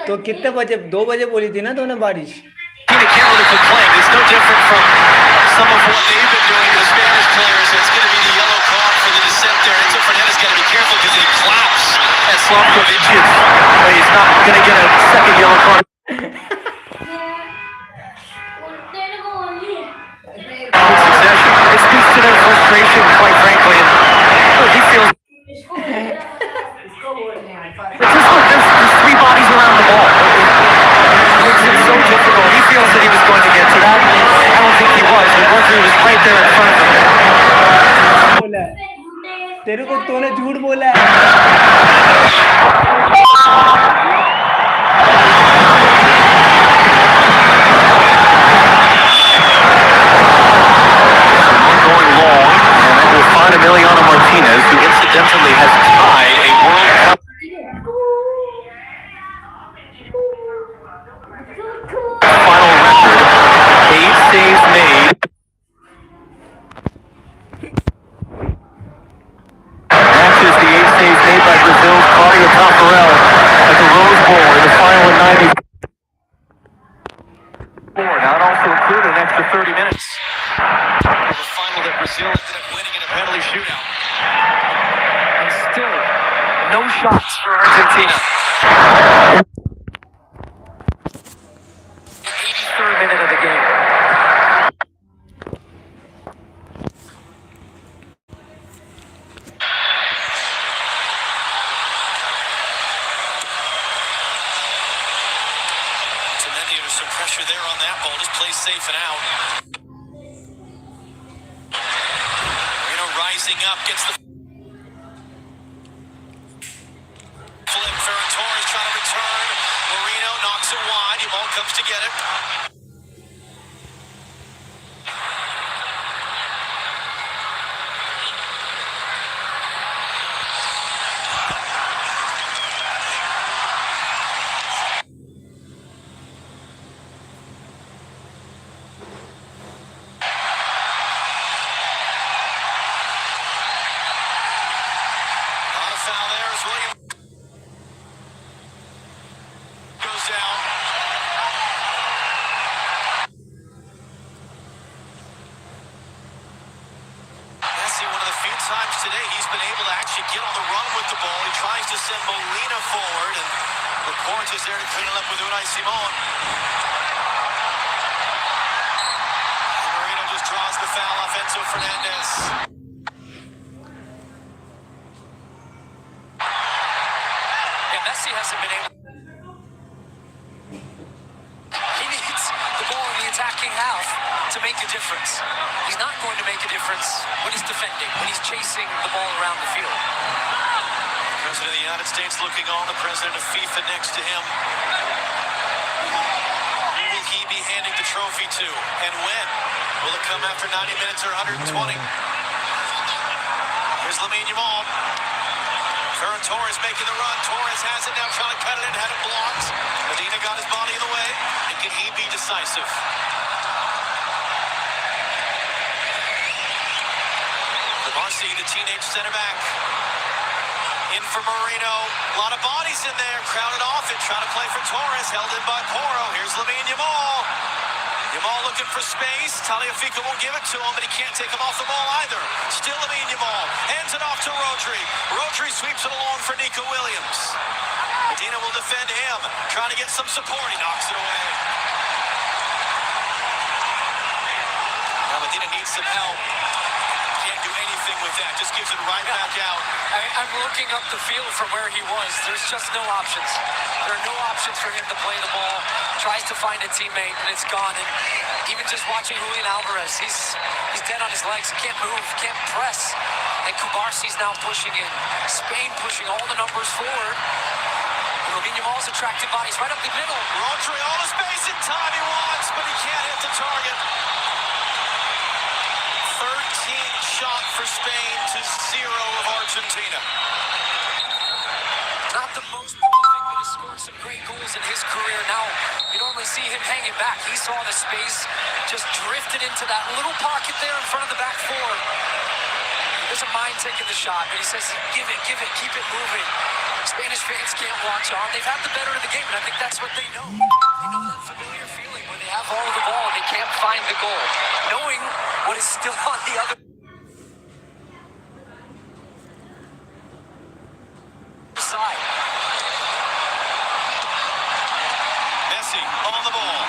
M: तो कितने बजे 2 बजे बोली थी ना तूने बारिश।
B: Argentina can't really complain. It's no different from some of what they've been doing to the Spanish players. It's going to be the yellow card for the dissent there. Enzo Fernandez got to be careful because he claps at Slavkovic. He's not going to get a second yellow card. Succession. It speaks to their frustration, quite frankly. And he feels. It's just like there's 3 bodies around the ball. It makes it so difficult. He feels that he was going to get to that. I don't think he was. The referee was right there in front of him.
M: बोला है तेरे को, तूने झूठ बोला है।
B: Going long, and that will find Emiliano Martinez, who incidentally has tied a World Cup final record. 8 saves made. Matches the 8 saves made by Brazil's Claudio Tafarel at the Rose Bowl in the final in '94. Now it also included an extra 30 minutes. The final that Brazil ended up winning in a penalty shootout. And still, no shots for Argentina. 83rd minute of the game.
F: There's some pressure there on that ball. Just play safe and out. Rising up, gets the flip. Ferran Torres trying to return. Marino knocks it wide. Yamal comes to get it. Foul there as William goes down. Messi, one of the few times today he's been able to actually get on the run with the ball. He tries to send Molina forward, and Laporte is there to clean it up with Unai Simon. And Marino just draws the foul off Enzo Fernandez. Messi hasn't been able. He needs the ball in the attacking half to make a difference. He's not going to make a difference when he's defending, when he's chasing the ball around the field. The President of the United States looking on, the President of FIFA next to him. Who will he be handing the trophy to, and when? Will it come after 90 minutes or 120? Here's Lamine Yamal. Ferran Torres making the run. Torres has it now, trying to cut it in, had it blocked. Medina got his body in the way. And can he be decisive? Barsi, the teenage center back. In for Marino. A lot of bodies in there. Crowded off it. Trying to play for Torres. Held in by Porro. Here's Lamine Yamal. Yamal looking for space. Tagliafico won't give it to him, but he can't take him off the ball either. Still Lamine Yamal. Hands it off to Rodri. Rodri sweeps it along for Nico Williams. Medina will defend him. Trying to get some support. He knocks it away. Now Medina needs some help. Can't do anything with that. Just gives it right back out. I'm looking up the field from where he was. There's just no options. There are no options for him to play the ball. Tries to find a teammate, and it's gone. And even just watching Julian Alvarez, he's dead on his legs. He can't move, can't press. And Kubarsi's now pushing in. Spain pushing all the numbers forward. Lamine Yamal's attracted bodies right up the middle. Rodri all the space and time he wants, but he can't hit the target. 13 shot for Spain to 0 of Argentina. not the most prolific, but has scored some great goals in his career. Now, you normally see him hanging back. He saw the space, just drifted into that little pocket there in front of the back four. He doesn't mind taking the shot, but he says, give it, keep it moving. Spanish fans can't watch on. They've had the better of the game, and I think that's what they know. They know that familiar feeling where they have all of the ball and they can't find the goal. Knowing what is still on the other side.
B: Messi on the ball.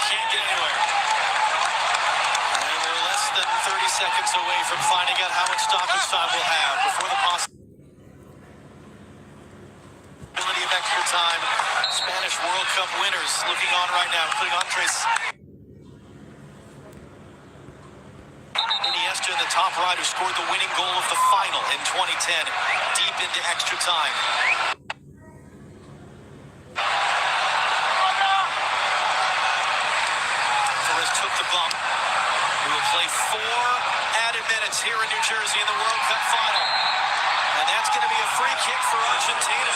B: Can't get anywhere. And we're less than 30 seconds away from finding out how much stoppage time we'll have before the possibility of extra time. Spanish World Cup winners looking on right now, including Andres Iniesta in the top right, who scored the winning goal of the final in 2010, deep into extra time. Torres took the bump. We will play 4 added minutes here in New Jersey in the World Cup final. And that's going to be a free kick for Argentina.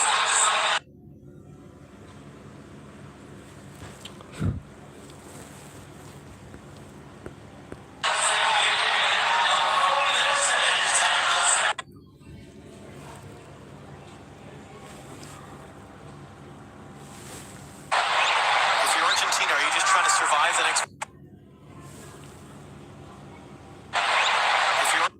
B: If you're Argentina, are you just trying to survive the next... If you're...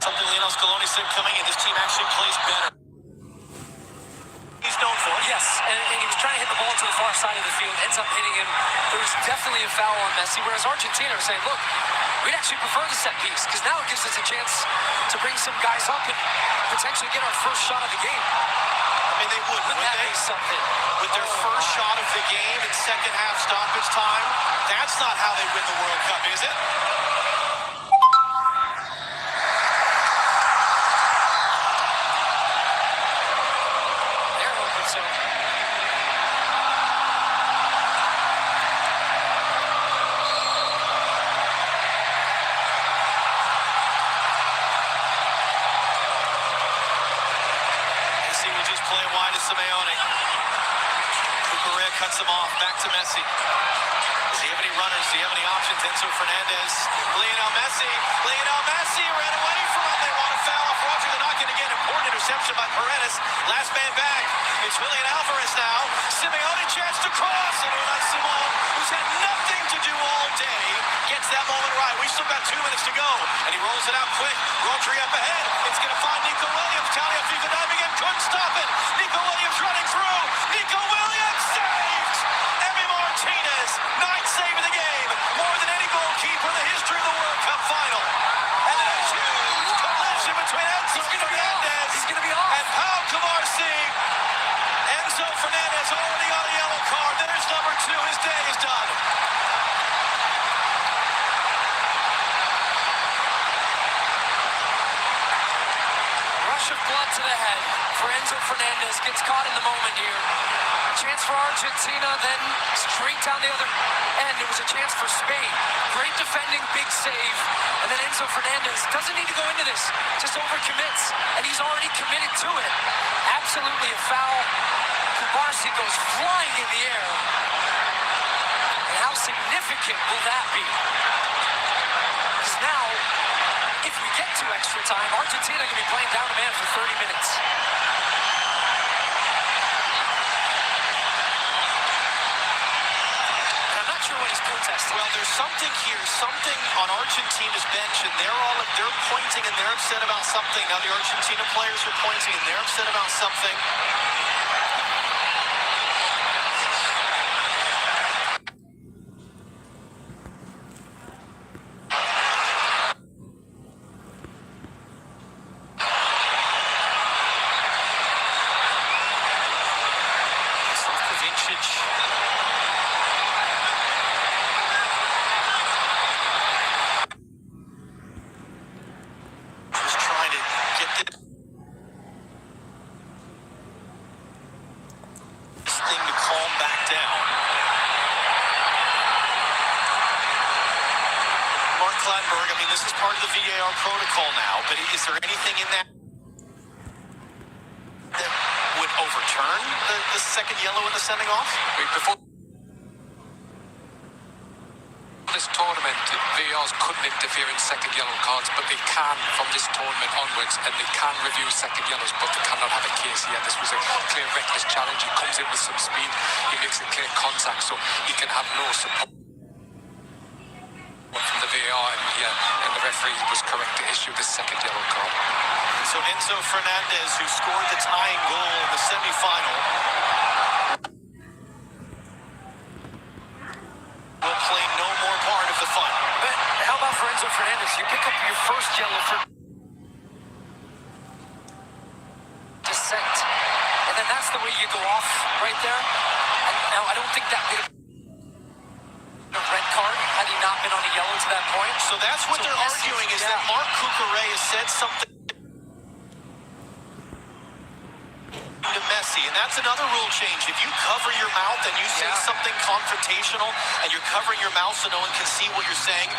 B: Something Lionel Scaloni said coming in, this team actually plays better. He's known for it.
F: Yes, and he was trying to hit the ball to the far side of the field, ends up hitting him. There was definitely a foul on Messi, whereas Argentina are saying, look, we'd actually prefer the set piece, because now it gives us a chance to bring some guys up and potentially get our first shot of the game.
B: I mean, they would, wouldn't
F: that
B: they?
F: be something?
B: With their first shot of the game in second half stoppage time, that's not how they win the World Cup, is it?
F: They're hoping so.
B: Messi will just play wide to Simeone. Cucurella cuts him off, back to Messi. Does he have any runners? Does he have any options? Enzo Fernandez. Lionel Messi ran away from him. They want to foul off Roger. They're not going to get an important interception by Paredes. Last man back. It's Julian Alvarez now. Simeone chance to cross. And Unai Simon, who's had nothing to do all day, gets that moment right. We've still got 2 minutes to go. And he rolls it out quick. Rodri up ahead. It's going to find Nico Williams. Tagliafico diving in. Couldn't stop it. Nico Williams running through. Nico Williams saved. Emi Martinez, 9th save of the game. More than any goalkeeper in the history of the World Cup final. And then a huge collision between Enzo Fernandez and Pau Kubarsi. Enzo Fernandez already on a yellow card. There's number 2. His day is done.
F: Rush of blood to the head for Enzo Fernandez. Gets caught in the moment here. Chance for Argentina, then straight down the other end. It was a chance for Spain. Great defending, big save. And then Enzo Fernandez doesn't need to go into this. Just overcommits. And he's already committed to it. Absolutely a foul. Kubarsi goes flying in the air. And how significant will that be? Because now, if we get to extra time, Argentina can be playing down a man for 30 minutes. And I'm not sure what he's protesting.
B: Well, there's something here, something on Argentina's bench, and they're pointing and they're upset about something. Now the Argentina players are pointing and they're upset about something. Clattenburg, I mean, this is part of the VAR protocol now, but is there anything in that that would overturn the second yellow and the sending off?
F: Before this tournament, VARs couldn't interfere in second yellow cards, but they can from this tournament onwards, and they can review second yellows, but they cannot have a case here. This was a clear reckless challenge. He comes in with some speed, he makes a clear contact, so he can have no support from the VAR, and the referee was correct to issue this second yellow card.
B: So Enzo Fernandez, who scored the tying goal in the semifinal, will play no more part of the fun.
F: But how about for Enzo Fernandez? You pick up your first yellow for dissent, and then that's the way you go off right there. And now I don't think that would have been a red card had he not been on a yellow to that point.
B: So that's what they're arguing, is that Mark Cucurella said something to Messi, and that's another rule change. If you cover your mouth and you say something confrontational and you're covering your mouth so no one can see what you're saying,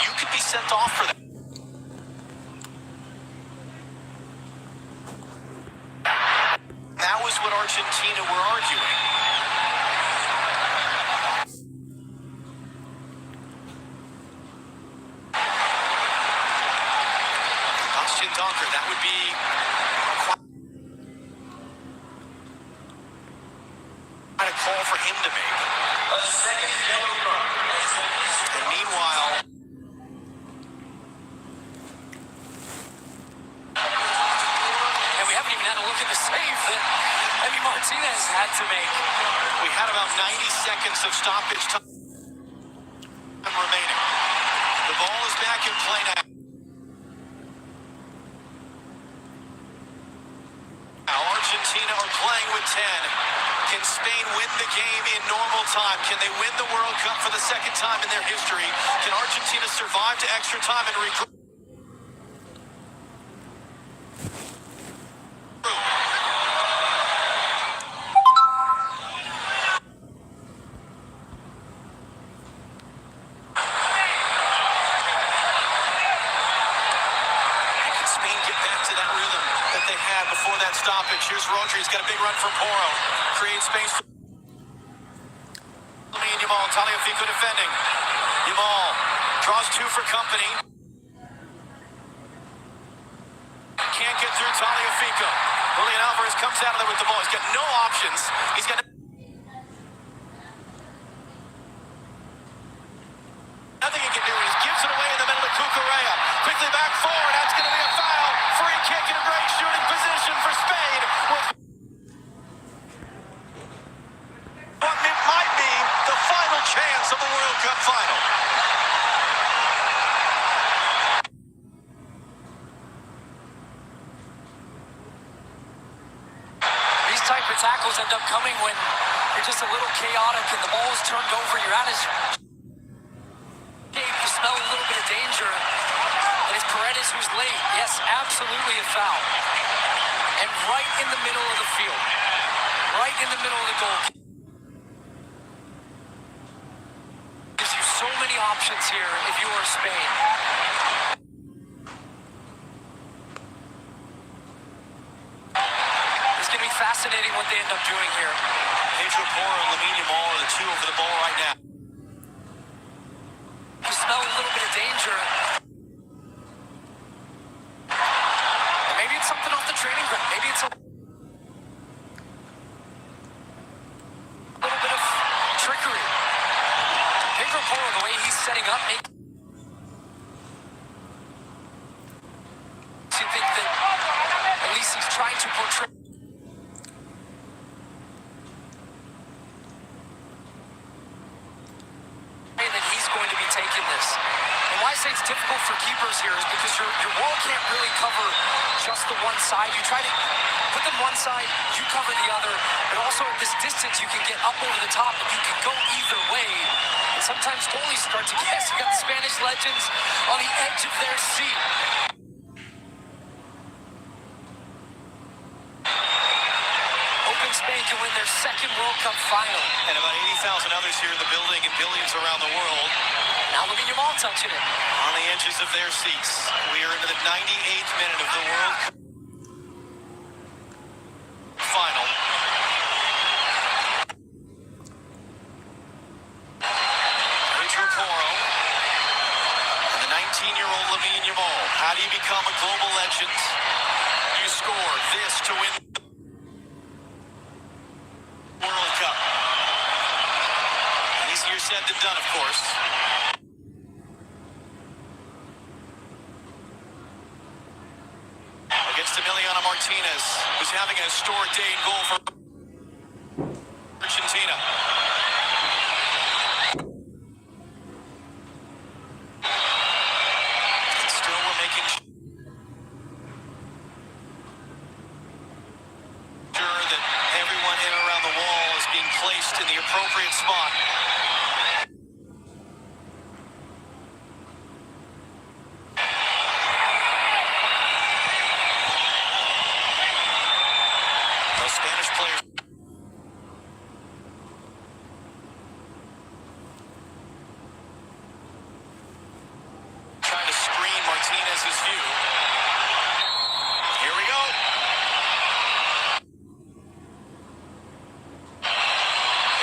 B: you could be sent off for that. That was what Argentina were arguing. Bastian Donker, that would be a call for him to make. And meanwhile,
F: and we haven't even had a look at the save that Emi Martinez had to make.
B: we had about 90 seconds of stoppage time remaining. The ball is back in play now. Argentina are playing with 10. Can Spain win the game in normal time? Can they win the World Cup for the second time in their history? Can Argentina survive to extra time and regroup? Can Spain get back to that rhythm that they had before that stoppage? Here's Rodri. He's got a big run from Porro. Creates space. Yamal, Tagliafico defending. Yamal draws two for company. Can't get through Tagliafico. Julian Alvarez comes out of there with the ball. He's got no options. He's got nothing he can do. He just gives it away in the middle to Cucurella. Quickly back forward. That's going to be a foul. Free kick in a great shooting position for Spain. What might be the final chance of the World Cup final.
F: These type of tackles end up coming when you're just a little chaotic and the ball is turned over. You're at his game. You smell a little bit of danger. And it's Paredes who's late. Yes, absolutely a foul. And right in the middle of the field. Right in the middle of the goal. Gives you so many options here if you are Spain. It's going to be fascinating what they end up doing here.
B: Pedro Porro and Lamine Yamal are the two over the ball right now.
F: You smell a little bit of danger. And maybe it's something off the training ground. Maybe it's a little bit of trickery. Pedro Porro, the way he's setting up, makes you think that at least he's trying to portray that he's going to be taking this. And why I say it's difficult for keepers here is because your wall can't really cover just the one side. You try to put them one side, you cover the other, but also at this distance you can get up over the top and you can go either way. And sometimes goalies start to guess. You got the Spanish legends on the edge of their seat. Hoping Spain can win their second World Cup final.
B: And about 80,000 others here in the building and billions around the world.
F: Now Lamine Yamal touching it.
B: On the edges of their seats. We are into the 98th minute of the World Cup final. Richard Porro and the 19-year-old Lamine Yamal. How do you become a global legend? You score this to win the World Cup. Easier said than done, of course. Against Emiliano Martinez, who's having a historic day in goal for Argentina. And still we're making sure that everyone in and around the wall is being placed in the appropriate spot. Spanish players trying to screen Martinez's view. Here we go.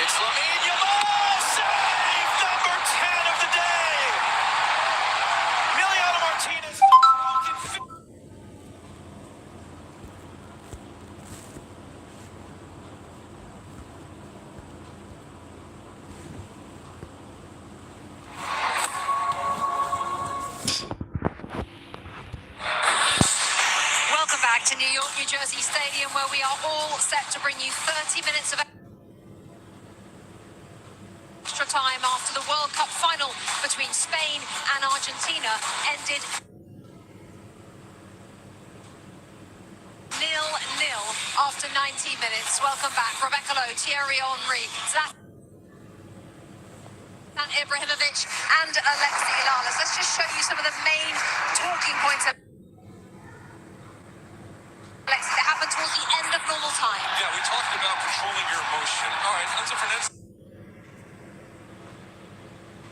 B: It's Lamine Yamal, save number 10 of the day. Emiliano Martinez.
I: Welcome back to New York, New Jersey Stadium, where we are all set to bring you 30 minutes of extra time after the World Cup final between Spain and Argentina ended 0-0 after 90 minutes. Welcome back, Rebecca Lowe, Thierry Henry, Zlatan Ibrahimovic and Alexi Lalas. Let's just show you some of the main talking points. Alexi, that happened towards the end of normal time.
J: Yeah, we talked about controlling your emotion. All right, Enzo Fernandez.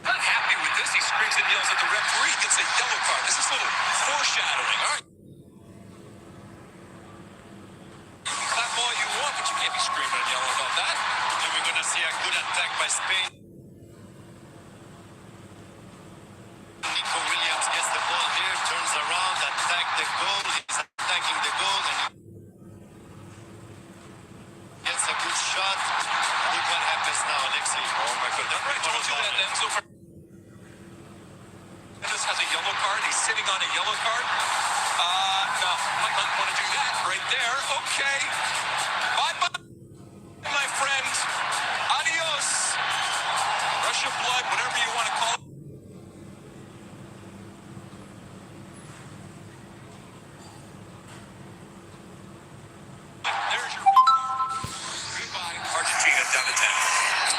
J: Not happy with this. He screams and yells at the referee. He gets a yellow card. This is a little foreshadowing. All right. You can clap all you want, but you can't be screaming and yelling about that.
B: And we're going to see a good attack by Spain. Nico Williams gets the ball here, turns around, attack the goal. He's attacking the goal and gets a good shot. Look what happens now, Alexi.
J: Oh my goodness. I told you that Enzo Fernandez has a yellow card. He's sitting on a yellow card. No, might not want to do that right there. Okay. Bye-bye, my friend. Adios. Rush of blood, whatever you want to call it. There's your goodbye, Argentina down to 10.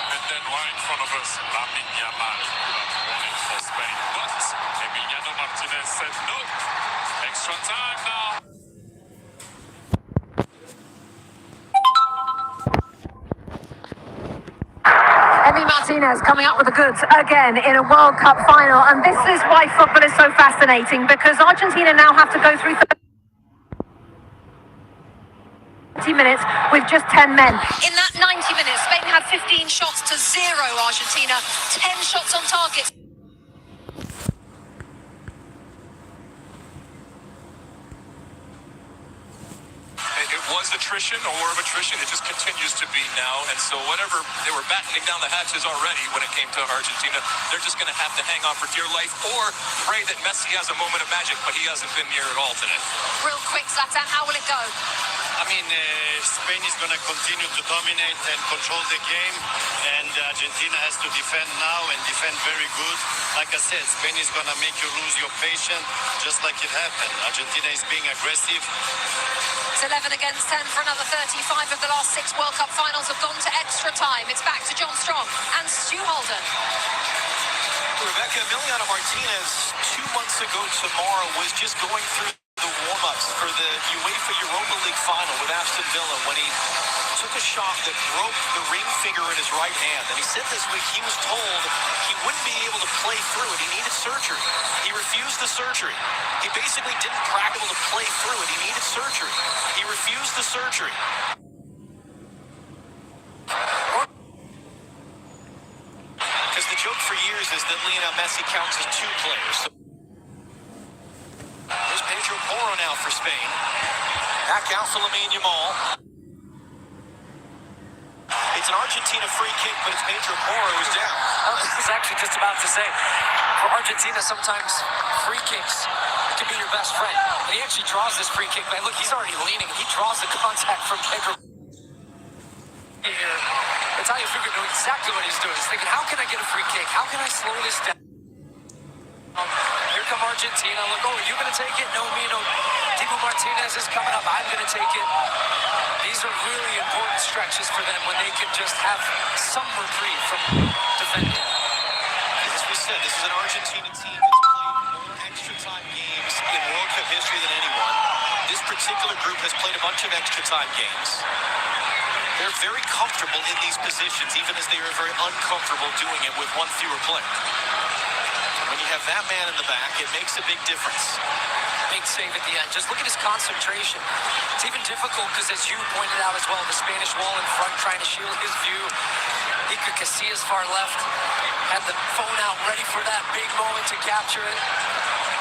J: And then right in front of us, Lamine Yamal could have won it for Spain. But Emiliano Martinez said no. Extra time now.
I: Emi Martinez coming up with the goods again in a World Cup final, and this is why football is so fascinating, because Argentina now have to go through 30 minutes with just 10 men. In that 90 minutes, Spain had 15 shots to 0, Argentina 10 shots on target.
J: It was attrition, a war of attrition. It just continues to be now. And so whatever, they were battening down the hatches already when it came to Argentina. They're just going to have to hang on for dear life or pray that Messi has a moment of magic, but he hasn't been near at all today.
I: Real quick, Zlatan, how will it go?
B: I mean, Spain is going to continue to dominate and control the game, and Argentina has to defend now and defend very good. Like I said, Spain is going to make you lose your patience, just like it happened. Argentina is being aggressive.
I: It's 11 against 10 for another 35 of the last 6 World Cup finals have gone to extra time. It's back to John Strong and Stu Holden.
B: Rebecca, Emiliano Martinez 2 months ago tomorrow was just going through the warm-ups for the UEFA Europa League final with Aston Villa when he took a shot that broke the ring finger in his right hand. And he said this week he was told he wouldn't be able to play through it. He needed surgery. He refused the surgery. He basically didn't practice to play through it. He needed surgery. He refused the surgery. Because the joke for years is that Lionel Messi counts as two players. There's Pedro Porro now for Spain. Back out for Lamine Yamal. It's an Argentina free kick, but it's Pedro Porro who's down.
F: I was actually just about to say, for Argentina, sometimes free kicks can be your best friend. And he actually draws this free kick, man. Look, he's already leaning. He draws the contact from Pedro. Here, Tagliafico knew exactly what he's doing. He's thinking, how can I get a free kick? How can I slow this down? Here come Argentina. Look, oh, are you going to take it? No, me, no. Dibu Martinez is coming up. I'm going to take it. These are really important stretches for them when they can just have some reprieve from defending.
B: As we said, this is an Argentina team that's played more extra time games in World Cup history than anyone. This particular group has played a bunch of extra time games. They're very comfortable in these positions, even as they are very uncomfortable doing it with one fewer player. When you have that man in the back, it makes a big difference.
F: Big save at the end. Just look at his concentration. It's even difficult because, as you pointed out as well, the Spanish wall in front trying to shield his view. Iker Casillas far left had the phone out ready for that big moment to capture it.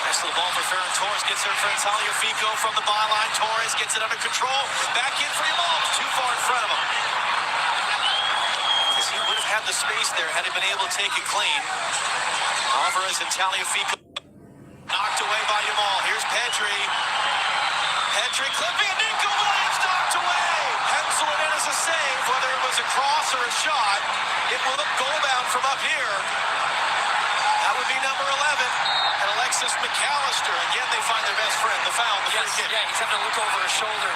B: Nice little ball for Ferran Torres. Gets there for Tagliafico from the byline. Torres gets it under control. Back in for Yamal. Too far in front of him. Because he would have had the space there had he been able to take it clean. Alvarez and Tagliafico knocked away by Yamal. Here's Pedri. Pedri clipping. Nico Williams knocked away. Pencil it in as a save. Whether it was a cross or a shot, it will look goal bound from up here. That would be number 11. And Alexis McAllister. Again, they find their best friend, the foul, the free kick.
F: Yeah, he's having to look over his shoulder.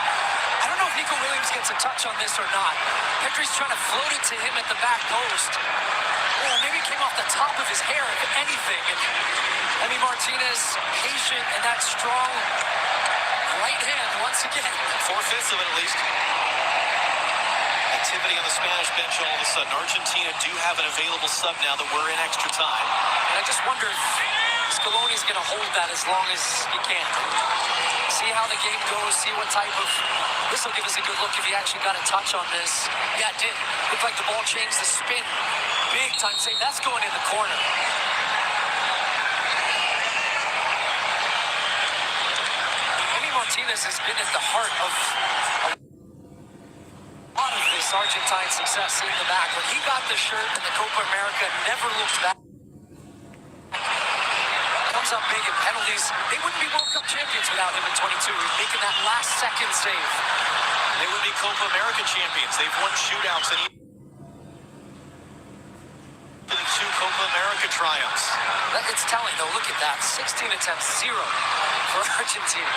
F: I don't know if Nico Williams gets a touch on this or not. Pedri's trying to float it to him at the back post. Or maybe it came off the top of his hair, if anything. And Martinez, patient, and that strong right hand once again.
B: 4/5 of it at least. Activity on the Spanish bench all of a sudden. Argentina do have an available sub now that we're in extra time.
F: And I just wonder if Scaloni's going to hold that as long as he can. See how the game goes, see what type of... This will give us a good look if he actually got a touch on this. Yeah, it did. Looked like the ball changed the spin. Big time save. That's going in the corner. Martinez has been at the heart of a lot of this Argentine success in the back. When he got the shirt in the Copa America, never looked back. Comes up big in penalties. They wouldn't be World Cup champions without him in 22. He's making that last second save.
B: They would be Copa America champions. They've won shootouts and two Copa America triumphs.
F: It's telling though. Look at that. 16 attempts, 0 for Argentina.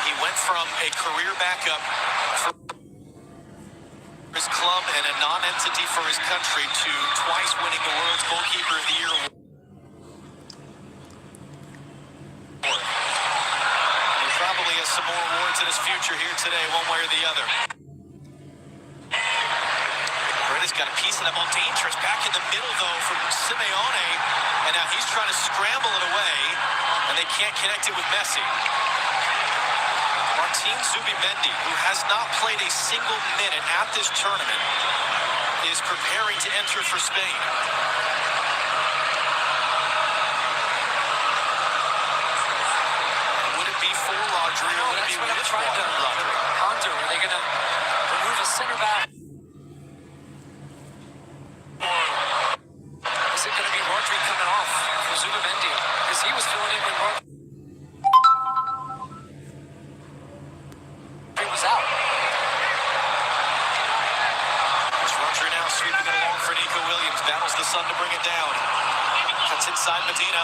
B: He went from a career backup for his club and a non-entity for his country to twice winning the world's goalkeeper of the year award. He probably has some more awards in his future here today, one way or the other. Bretta's got a piece of that ball. Dangerous. Back in the middle, though, from Simeone. And now he's trying to scramble it away, and they can't connect it with Messi. Martin Zubimendi, who has not played a single minute at this tournament, is preparing to enter for Spain. Would it be for Rodri or would it be with Rodri?
F: Ponder, are they going to remove a center back? Or is it going to be Rodri coming off for Zubimendi? Because he was filling in when Rodri was out.
B: There's Rodri now sweeping it along for Nico Williams. Battles the sun to bring it down. Cuts inside Medina.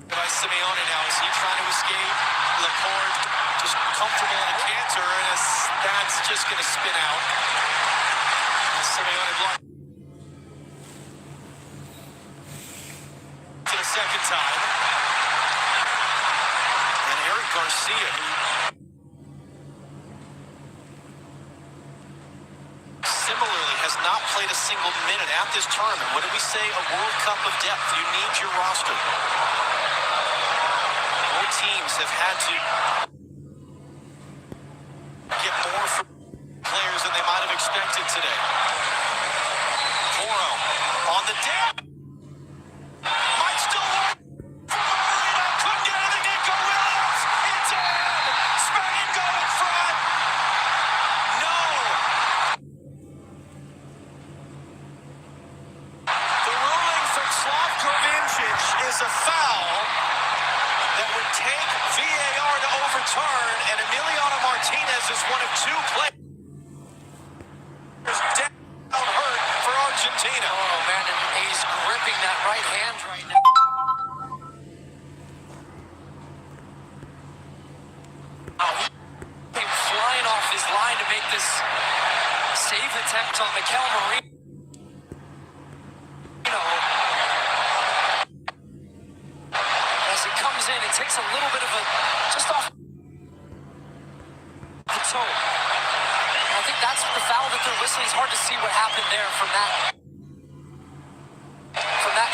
B: By Simeone now. Is he trying to escape? Laporte just comfortable in a canter, and that's just going to spin out. And Simeone blocked. not played a single minute at this tournament. What did we say? A World Cup of depth. You need your roster. Both teams have had to get more from players than they might have expected today. Moro on the deck. Might still work. Couldn't get anything. Nico Williams. It's in. Spain go in front. No. The ruling from Slavko Vincic is a foul that would take VAR to overturn, and Emiliano Martinez is one of two players down hurt for Argentina.
F: Oh, man, and he's gripping that right hand right now. Came flying off his line to make this save attempt on Mikel Merino. As it comes in, it takes a little bit of a, just off the toe. I think that's the foul that they're whistling. It's hard to see what happened there from that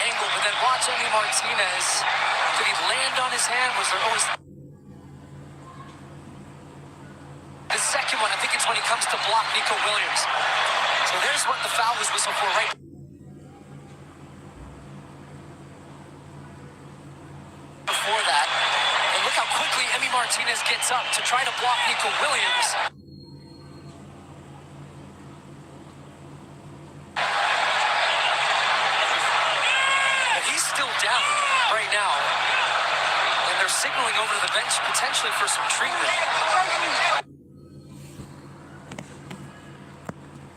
F: angle. But then watch Emi Martinez. Did he land on his hand? Was there always the second one? I think it's when he comes to block Nico Williams. So there's what the foul was whistled for right. Before that, and look how quickly Emi Martinez gets up to try to block Nico Williams. And he's still down right now, and they're signaling over to the bench potentially for some treatment.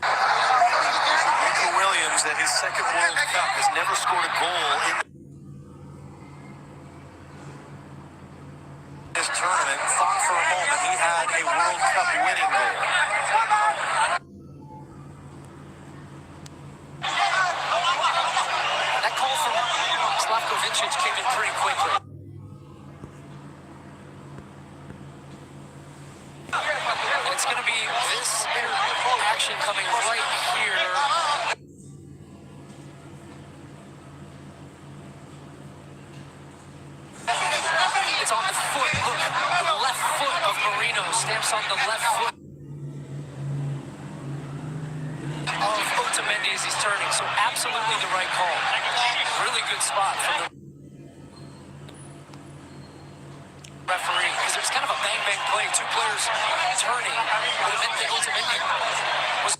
B: Nico Williams, at his second World Cup, has never scored a goal in this tournament. Thought for a moment he had a World Cup winning goal.
F: That call from Slavko Vincic came in pretty quickly. And it's going to be this action coming right here. It's on the foot. Look, the left foot of Marino stamps on the left foot of Otamendi as he's turning. So absolutely the right call. Really good spot from the referee, because it was kind of a bang-bang play. Two players turning. But it meant that Otamendi was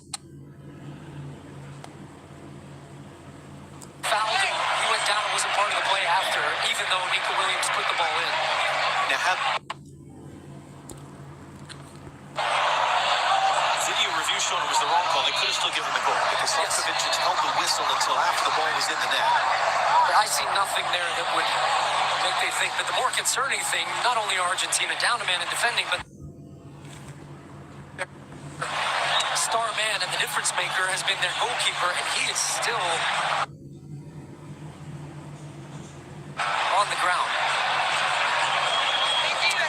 F: fouled and he went down and wasn't part of the play after, even though Nico Williams put the ball in.
B: Now, video review showed it was the wrong call. They could have still given the goal because Slavko Vincic held the whistle until after the ball was in the net.
F: I see nothing there that would make they think. But the more concerning thing, not only are Argentina down a man in defending, but star man and the difference maker has been their goalkeeper, and he is still on the ground.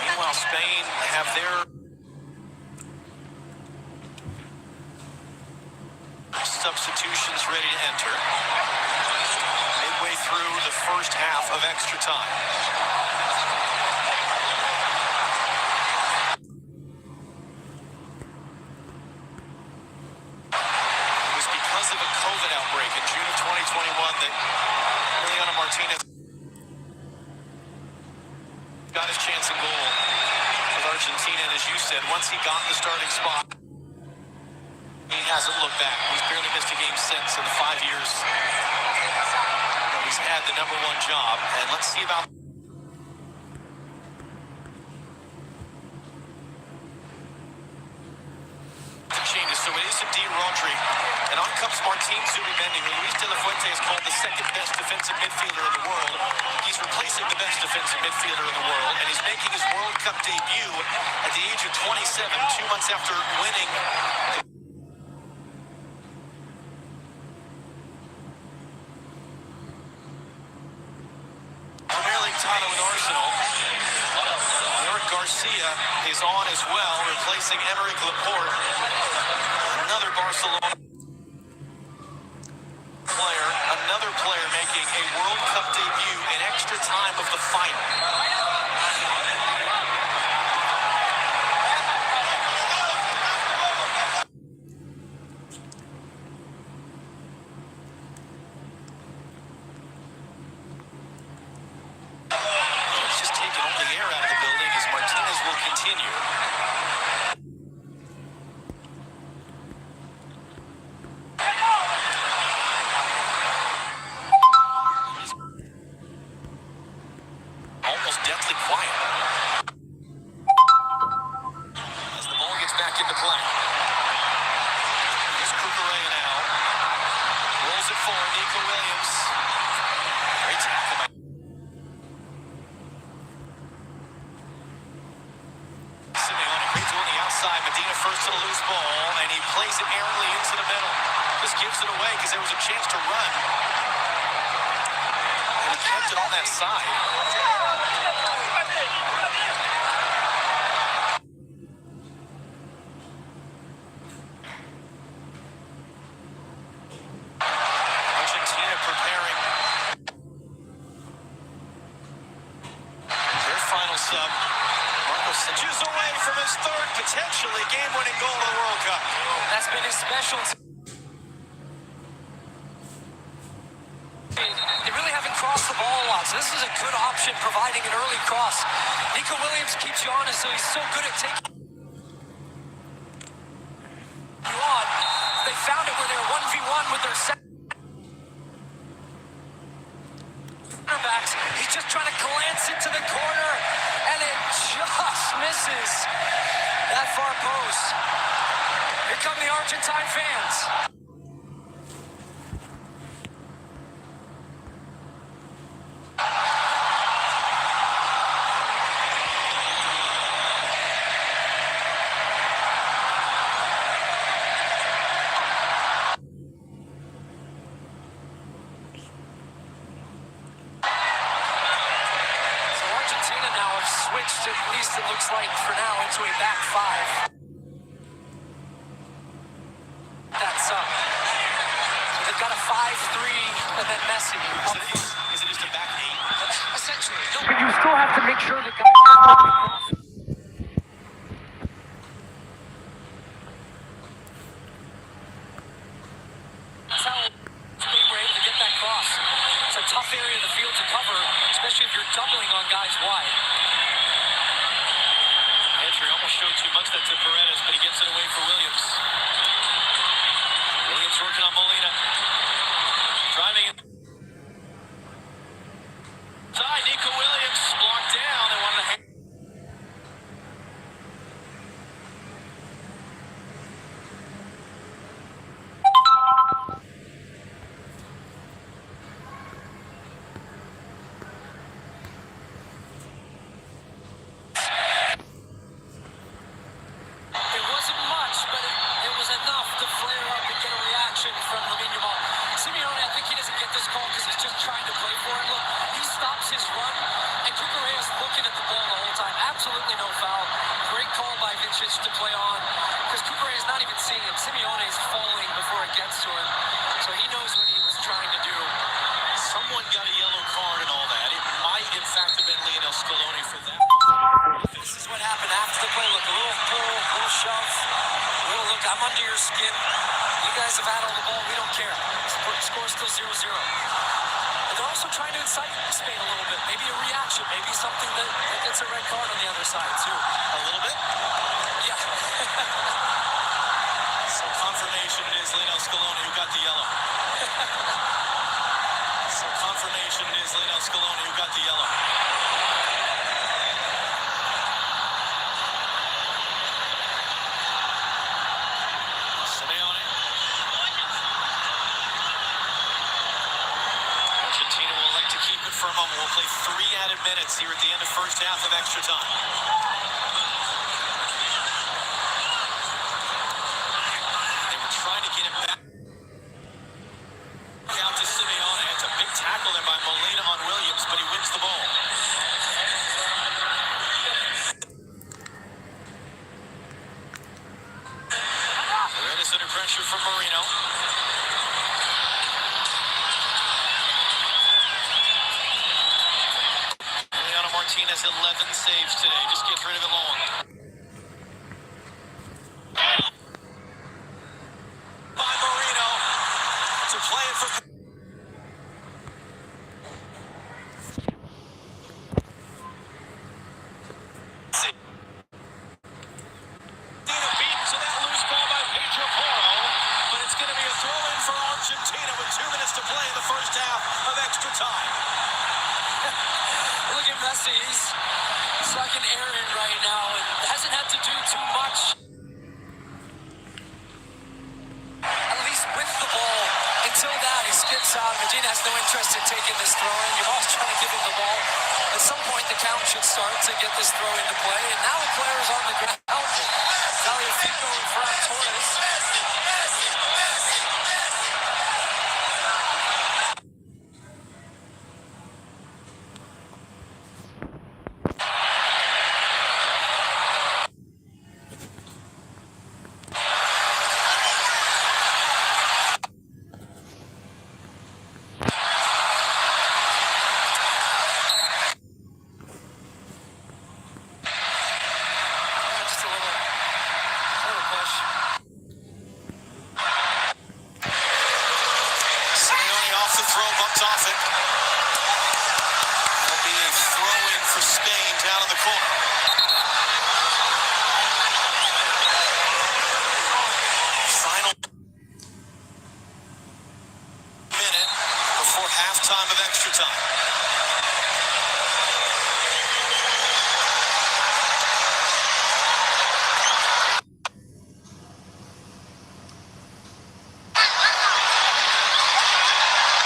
B: Meanwhile, Spain have their substitutions ready to enter. Midway through the first half of extra time. It was because of a COVID outbreak in June of 2021 that Emiliano Martinez got his chance in goal with Argentina, and as you said, once he got the starting spot, he hasn't looked back. He's barely missed a game since in the 5 years that he's had the #1 job. And let's see about the changes. So it is indeed Rodri. And on comes Martin Zubimendi, who Luis de la Fuente has called the second best defensive midfielder in the world. He's replacing the best defensive midfielder in the world, and he's making his World Cup debut at the age of 27, 2 months after winning Premier League title with Arsenal. Eric Garcia is on as well, replacing Emerick Laporte. Another Barcelona Nico Williams. Great tackle by Simeone. Great on the outside. Medina first to the loose ball, and he plays it errantly into the middle. Just gives it away because there was a chance to run. And he kept it on that side. Argentina preparing their final sub. Marcos Sanchez away from his third, potentially game-winning goal of the World Cup.
F: That's been his specialty. They really haven't crossed the ball a lot, so this is a good option, providing an early cross. Nico Williams keeps you honest, so he's so good at taking you on. They found it where they're 1v1 with their backs. He's just trying to glance into the corner, and it just misses that far post. Here come the Argentine fans. Switched, at least it looks like for now, into a back five. That's up. So they've got a 5-3 and then Messi.
B: Is it just a back eight?
F: Essentially. No, but you still have to make sure the guy. That's how they were able to get that cross. It's a tough area of the field to cover, especially if you're doubling on guys wide.
B: Entry almost showed too much that to Paredes, but he gets it away for Williams. Williams working on Molina. Driving in. Side, Nico Williams blocked down. They wanted to hang.
F: To play on, because Cooper is not even seeing him. Simeone is falling before it gets to him, so he knows what he was trying to do.
B: Someone got a yellow card and all that. It might, in fact, have been Lionel Scaloni for that.
F: This is what happened after the play. Look, a little pull, a little shove, a little look, I'm under your skin. You guys have had all the ball. We don't care. Score's still 0-0. But they're also trying to incite Spain a little bit. Maybe a reaction. Maybe something that gets a red card on the other side, too.
B: A little bit?
F: Yeah.
B: So confirmation it is Lionel Scaloni who got the yellow. So confirmation it is Lionel Scaloni who got the yellow. Simeone. Argentina will like to keep it for a moment. We'll play 3 added minutes here at the end of first half of extra time. Trying to get it back out to Simeone. It's a big tackle there by Molina on Williams, but he wins the ball. Paredes under pressure from Marino. Emiliano Martinez, 11 saves today. Just gets rid of it long. Play it for beaten to that loose ball by Pedro Porro, but it's going to be a throw-in for Argentina with 2 minutes to play in the first half of extra time.
F: Look at Messi. He's like an errand right now and hasn't had to do too much. At least with the ball. Until that, he skips Argentina has no interest in taking this throw in. Jamal's trying to give him the ball. At some point, the count should start to get this throw into play. And now the player's on the ground. Taliafico in front of Torres. Just a little push.
B: Simeone off the throw, bumped off it. That'll be a throw-in for Spain down in the corner. Final minute before halftime of extra time.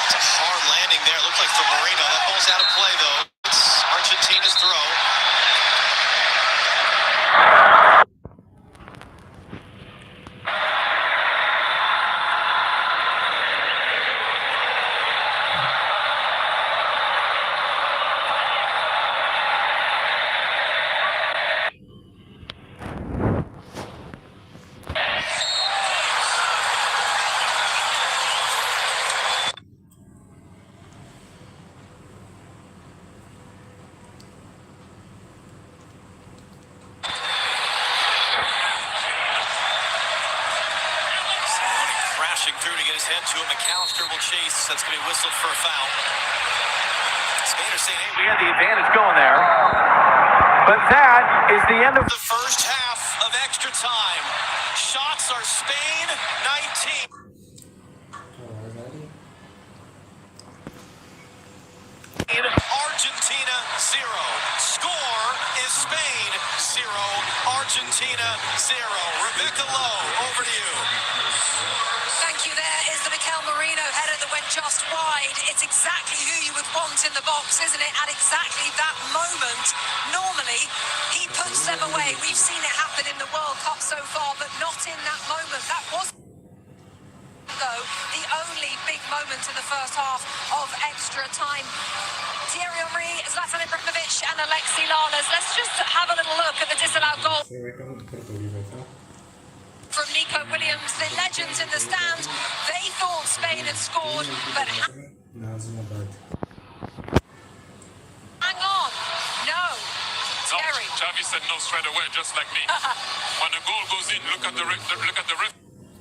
B: It's a hard landing there. It looked like for Marino. That ball's out of play, though. It's Argentina's throw. Simeone crashing through to get his head to it. McAllister will chase. That's going to be whistled for a foul. Spain are saying, hey, we had the advantage going there. But that is the end of the first half of extra time. Shots are Spain 19. Argentina 0. Score is Spain 0. Argentina 0. Rebecca Lowe, over to you.
I: Thank you. There is the Mikel Merino header that went just wide. It's exactly who you would want in the box, isn't it? At exactly that moment. Normally, he puts them away. We've seen it happen in the World Cup so far, but not in that moment. That was, though, the only big moment in the first half of extra time. Thierry Henry, Zlatan Ibrahimovic and Alexi Lalas. Let's just have a little look at the disallowed goal from Nico Williams. The legends in the stand, they thought Spain had scored, but hang on. No. Thierry.
J: Xavi said no straight away, just like me. When the goal goes in, look at the ref.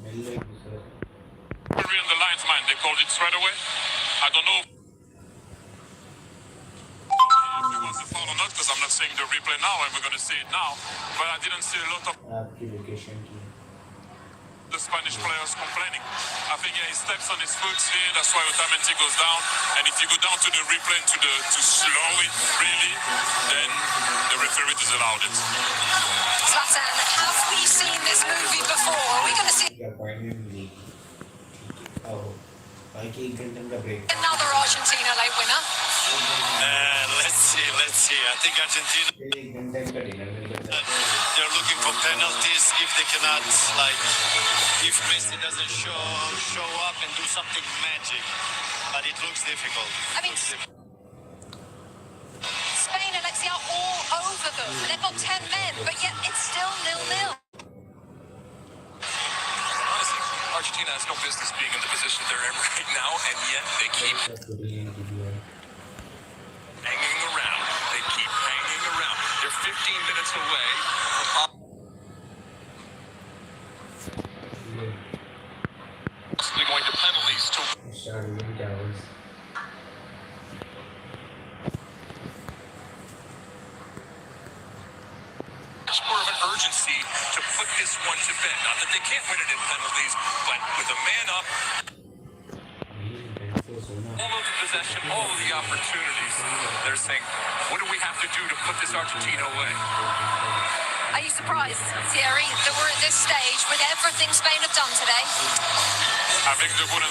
J: And the linesman, they called it straight away. I don't know if it was a foul or not, because I'm not seeing the replay now, and we're going to see it now. But I didn't see a lot of the Spanish players complaining. I think he steps on his foot here, that's why Otamendi goes down. And if you go down to the replay to slow it really, then the referee disallowed it.
I: Zlatan, have we seen this movie before? Are we going to see another Argentina late winner?
B: Let's see. I think Argentina, they're looking for penalties if they cannot, if Messi doesn't show up and do something magic. But it looks difficult.
I: I mean, Spain, Alexi, are all over them. They've got 10 men, but yet it's still 0-0.
L: Honestly, Argentina has no business being in the position they're in right now, and yet they keep hanging around. They keep hanging around. They're 15 minutes away from possibly going to penalties to much more of an urgency to put this one to bed. Not that they can't win it in penalties, but with a man up, all of the possession, all of the opportunities, they're saying, what do we have to do to put this Argentina away?
I: Are you surprised, Thierry, that we're at this stage with everything Spain have done today?
J: Avec de bonnes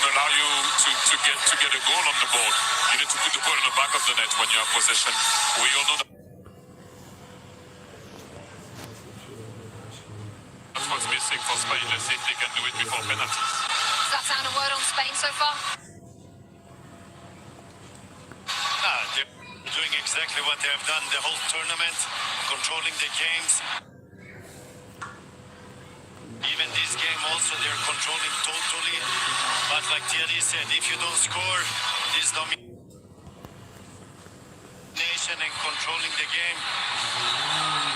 J: won't allow you to get a goal on the board. You need to put the ball in the back of the net when you have possession. We all know that. That's what's missing for Spain. Let's see if they can do it before penalties.
I: Does that sound a word on Spain so far?
K: They're doing exactly what they have done the whole tournament, controlling the games. Even this game also, they're controlling totally. But like Thierry said, if you don't score, this domination and controlling the game,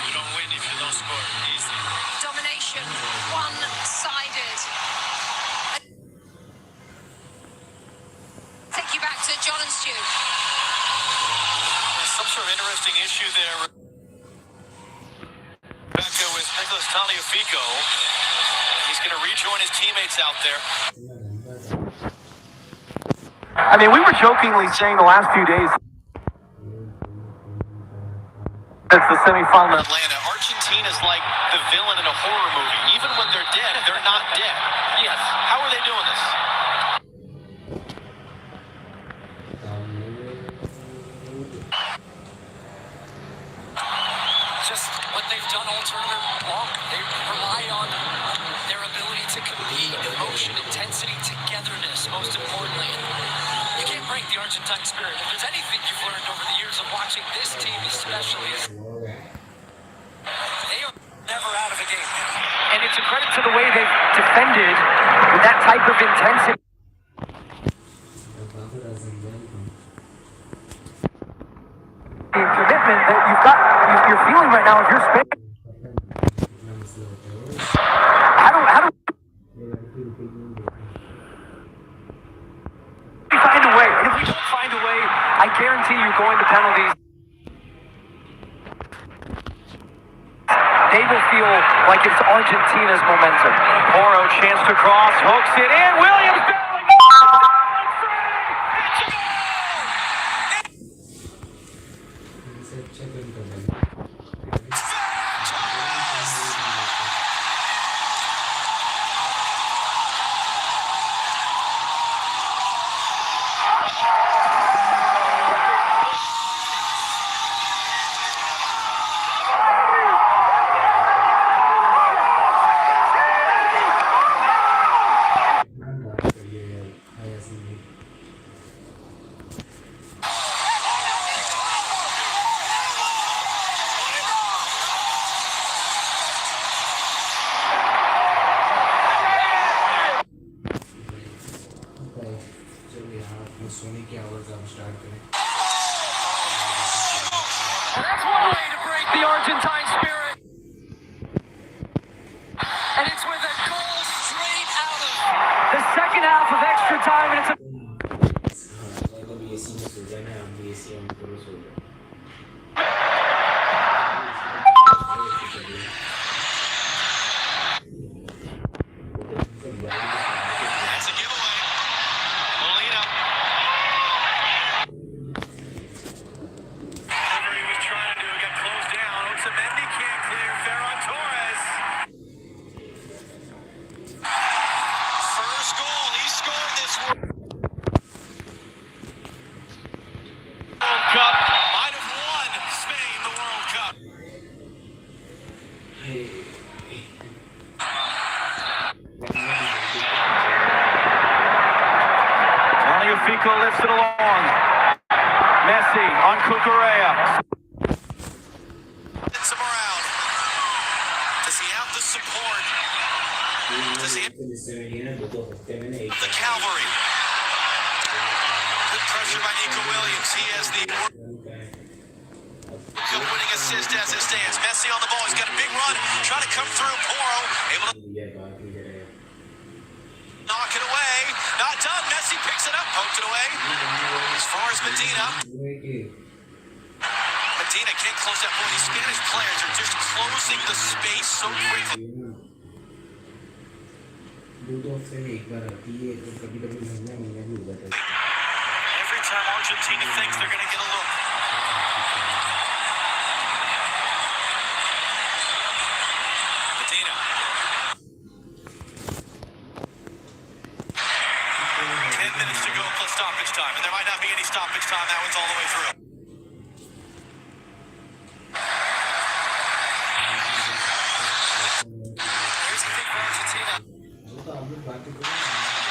K: you don't win if you don't score. Easy.
I: Domination, one-sided. Take you back to John and Stu.
B: There's some sort of interesting issue there. Rebecca with Nicolas Tagliafico. He's going to rejoin his teammates out there.
O: I mean, we were jokingly saying the last few days it's the semifinal.
B: Atlanta. Argentina's like the villain in a horror movie. Even when they're dead, they're not dead. Yes. How are they doing this?
F: Just what they've done all tournament long. They rely on their ability to compete, emotion, intensity, togetherness, most importantly. You can't break the Argentine spirit. If there's anything you've learned over the years of watching this team especially, is they are never out of a game.
O: And it's a credit to the way they've defended with that type of intensity. The commitment that you're feeling right now if you're Spain. How do we find a way? If we don't find a way, I guarantee you going to penalties. They will feel like it's Argentina's momentum.
B: Porro chance to cross, hooks it in. Williams barely.
O: That's one way to break the Argentine spirit. And it's with a goal straight out of the second half of extra time, and it's a
B: That's a giveaway. Molina. Whatever he was trying to do got closed down. Otamendi can't clear. Ferran Torres. First goal. He scored this World Cup. Might have won Spain the World Cup. Tagliafico lifts it along. Messi on Cucurella. Hits him around. Does he have the support? Does he have the cavalry? Good pressure by Nico Williams. He has the good winning assist as it stands. Messi on the ball. He's got a big run. Trying to come through. Porro able to knock it away. Not done. Messi picks it up. Poked it away. As far as Medina. Medina can't close that ball. These Spanish players are just closing the space so quickly. Every time Argentina thinks they're going to get a look. Medina. stoppage time. That one's all the way through.
F: Here's the kick for Argentina.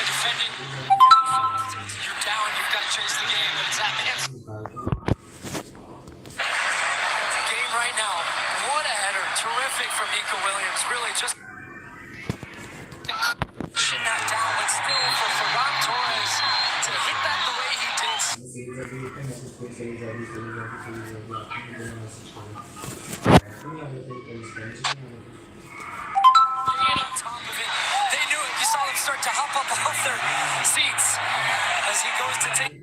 F: Defending. You're down, you've got to chase the game, but it's that man's game right now. What a header. Terrific from Nico Williams. Really just pushing that down, but still for Ferran Torres to hit that the way he did. On top of it. They knew it. You saw them start to hop up off their seats as he goes to take.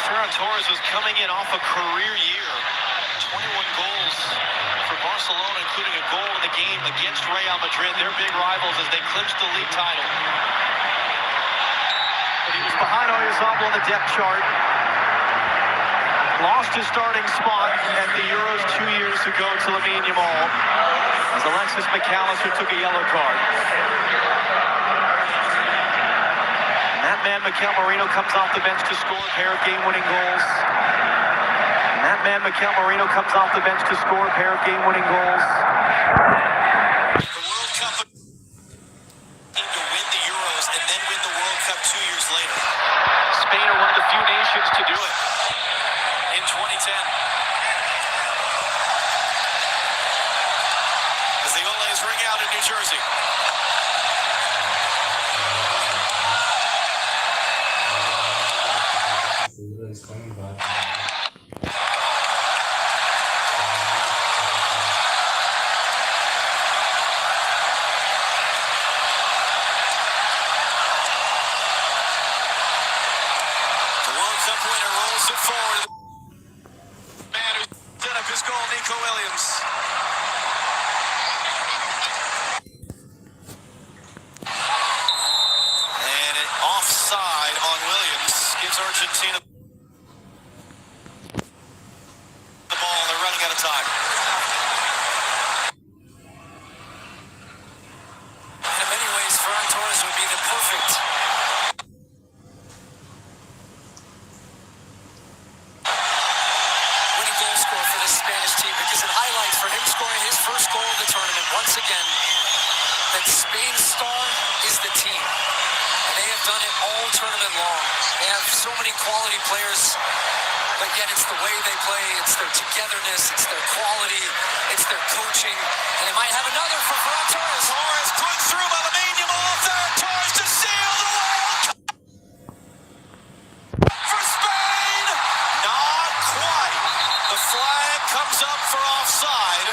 B: Ferran Torres was coming in off a career year. 21 goals for Barcelona, including a goal in the game against Real Madrid, their big rivals as they clinched the league title. But he was behind Oyarzabal on the depth chart. Lost his starting spot at the Euros 2 years ago to Lamine Yamal as Alexis McAllister took a yellow card. And that man, Mikel Merino, comes off the bench to score a pair of game-winning goals. And that man, Mikel Merino, comes off the bench to score a pair of game-winning goals. The World Cup team to win the Euros and then win the World Cup 2 years later. Spain are one of the few nations to do it in 2010. As the Oles ring out in New Jersey. Winner rolls it forward. Man who set up his goal, Nico Williams. And an offside on Williams gives Argentina the ball. They're running out of time. In many ways, Ferran Torres would be the perfect Spanish team because it highlights for him scoring his first goal of the tournament once again that Spain's star is the team. And they have done it all tournament long. They have so many quality players, but yet it's the way they play, it's their togetherness, it's their quality, it's their coaching. And they might have another for Ferran Torres. Torres put through by Lamine Yamal. Ferran Torres to seal the World Cup for Spain. Not quite. The flag comes up for offside.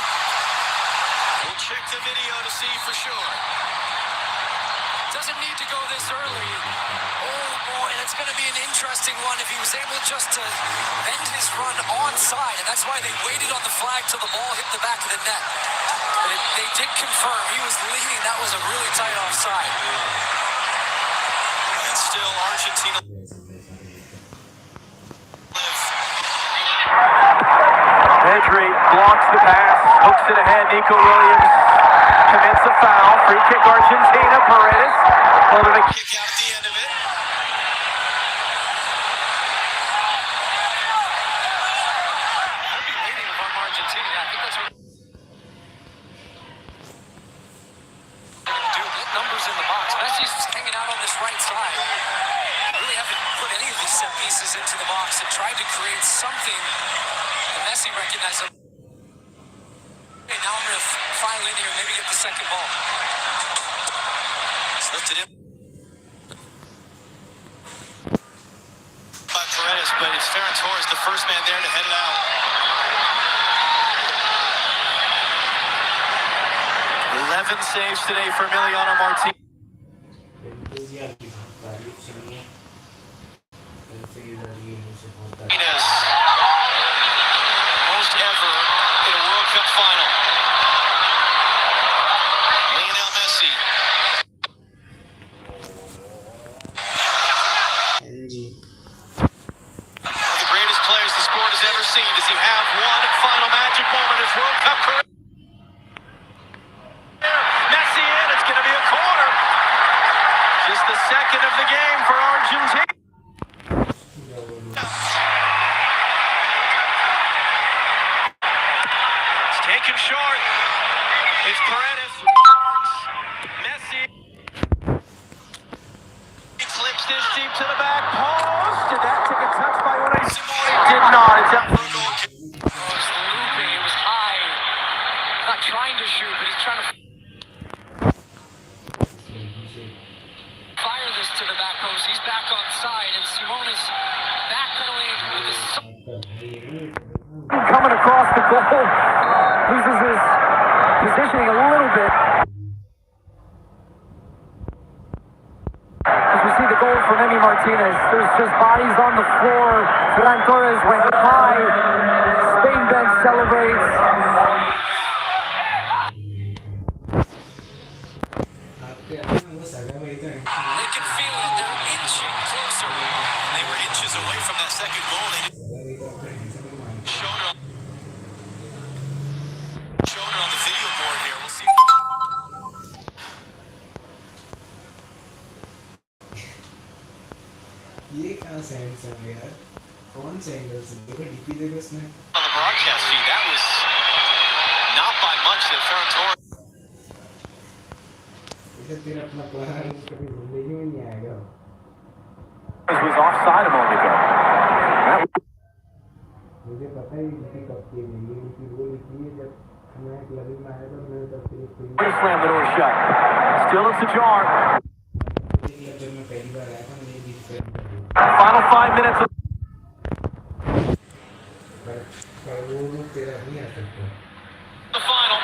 B: We'll check the video to see for sure.
F: Doesn't need to go this early. Oh boy, that's going to be an interesting one if he was able just to bend his run onside. And that's why they waited on the flag till the ball hit the back of the net. But they did confirm he was leading. That was a really tight offside.
B: And still Argentina. Pedri blocks the pass, hooks it ahead. Nico Williams commits a foul. Free kick Argentina. Paredes holding a kick out at the end of it.
F: I'd be waiting if I'm Argentina. I think that's what they're going to do. Get numbers in the box. Messi's hanging out on this right side. Really haven't put any of these set pieces into the box and tried to create something. Messi recognized him. Okay, now I'm going to file in here and maybe get the second ball.
B: It's lifted in by Paredes, but it's Ferran Torres, the first man there to head it out. 11 saves today for Emiliano Martinez. Most ever in a World Cup final. Lionel Messi. One of the greatest players the sport has ever seen. Does he have one final magic moment in his World Cup career? Messi in. It's going to be a corner. Just the second of the game for Argentina. It's Paredes. Messi. He flips this deep to the back post. Did that take a touch by Unai Simone? Did not. It's out for a goal.
F: Oh, it's looping. It was high. Not trying to shoot, but he's trying to fire this to the back post. He's back on side, and Simone is backpedaling with his...
O: Coming across the goal, loses his positioning a little bit. As we see the goal from Emi Martinez, there's just bodies on the floor. Ferran Torres went high. Spain bench celebrates.
F: They can feel it. They're inching closer.
B: They were inches away from that second goal. They showed it on the video board here. We'll see.
M: ये कहाँ sand सब यार कौन sandal से देखो DP देखो इसमें
B: On the broadcast feed, that was not by much that Ferran Torres.
M: इसे तेरा अपना प्लान कभी घूमने क्यों नहीं आएगा
B: Was offside a moment ago.
M: मुझे पता ही डीपी कब की है ये डीपी वो लिखी है जब मैं क्लब में आया था मैंने तब से
B: Slam the door shut. Still it's ajar.
M: जब मैं पहली बार आया था मैंने डीपी कर
B: Final 5 minutes.
M: पर वो लोग तेरा नहीं आ सकता
B: The final.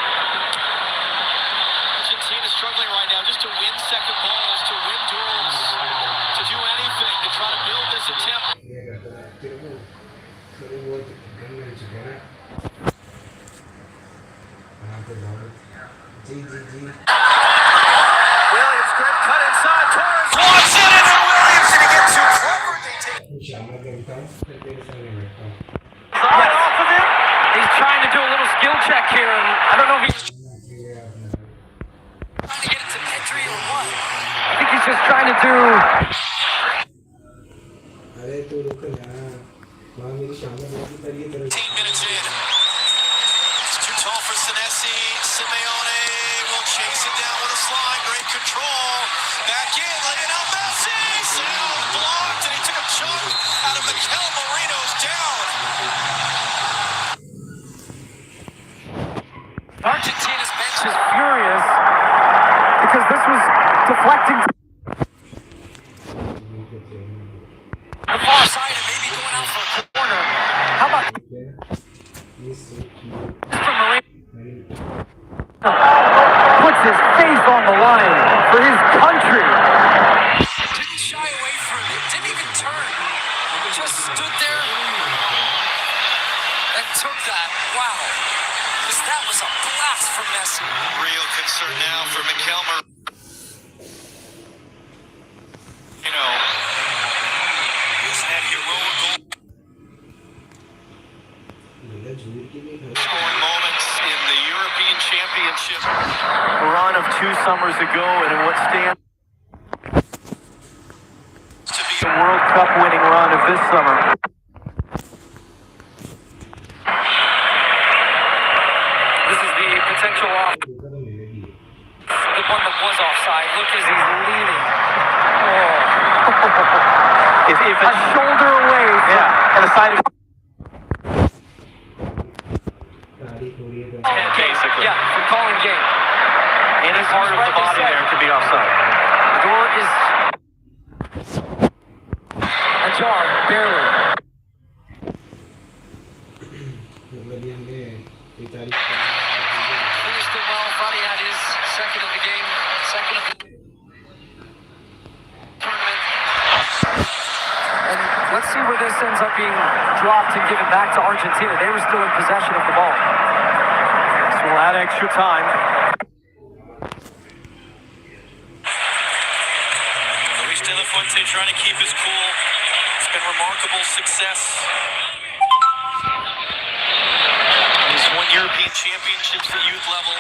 B: Argentina struggling right now just to win second balls, to win duels, to do anything, to try to build this attempt. Williams, great cut inside. Torres wants it, and then Williams didn't get too clever. They take
O: Yes. Off of him. He's trying to do a little skill check here, and I don't know if he's
F: Trying to get it to Pedri or what?
O: I think he's just trying to do.
M: अरे तू रुक यार वहाँ मेरी शानदार body पर ये तरह
B: 15 minutes in. It's too tall for Senesi. Simeone will chase it down with a slide. Great control. Back in, letting out Messi. Sailed, blocked, and he took a chunk out of Mikel Merino's down.
O: Argentina's bench is furious because this was deflecting
F: The far side and maybe going out for a corner.
O: How about Mr. Marino puts his face on the line for his country.
F: Didn't shy away from it. Didn't even turn. Just stood there and took that. Wow. Because that was a blast from Messi.
B: Real concern now for Mikel Merino. That heroic goal. Scoring moments in the European Championship. A run of 2 summers ago, and in what stands to be a World Cup winning run of this summer.
O: This is the potential off. The one that was offside. Look as he's leaning. Oh.
B: If
O: a shoulder away.
B: Yeah, and a side of... Basically.
O: Yeah, for calling game.
B: Any part of the body there could be offside.
O: The door is ajar, barely.
F: Finished it well. Thought he had his second of the game. Second of the tournament.
O: And let's see where this ends up being dropped and given back to Argentina. They were still in possession of the ball.
B: So we'll add extra time. Luis De La Fuente trying to keep his cool. It's been remarkable success. He's won European championships at youth level.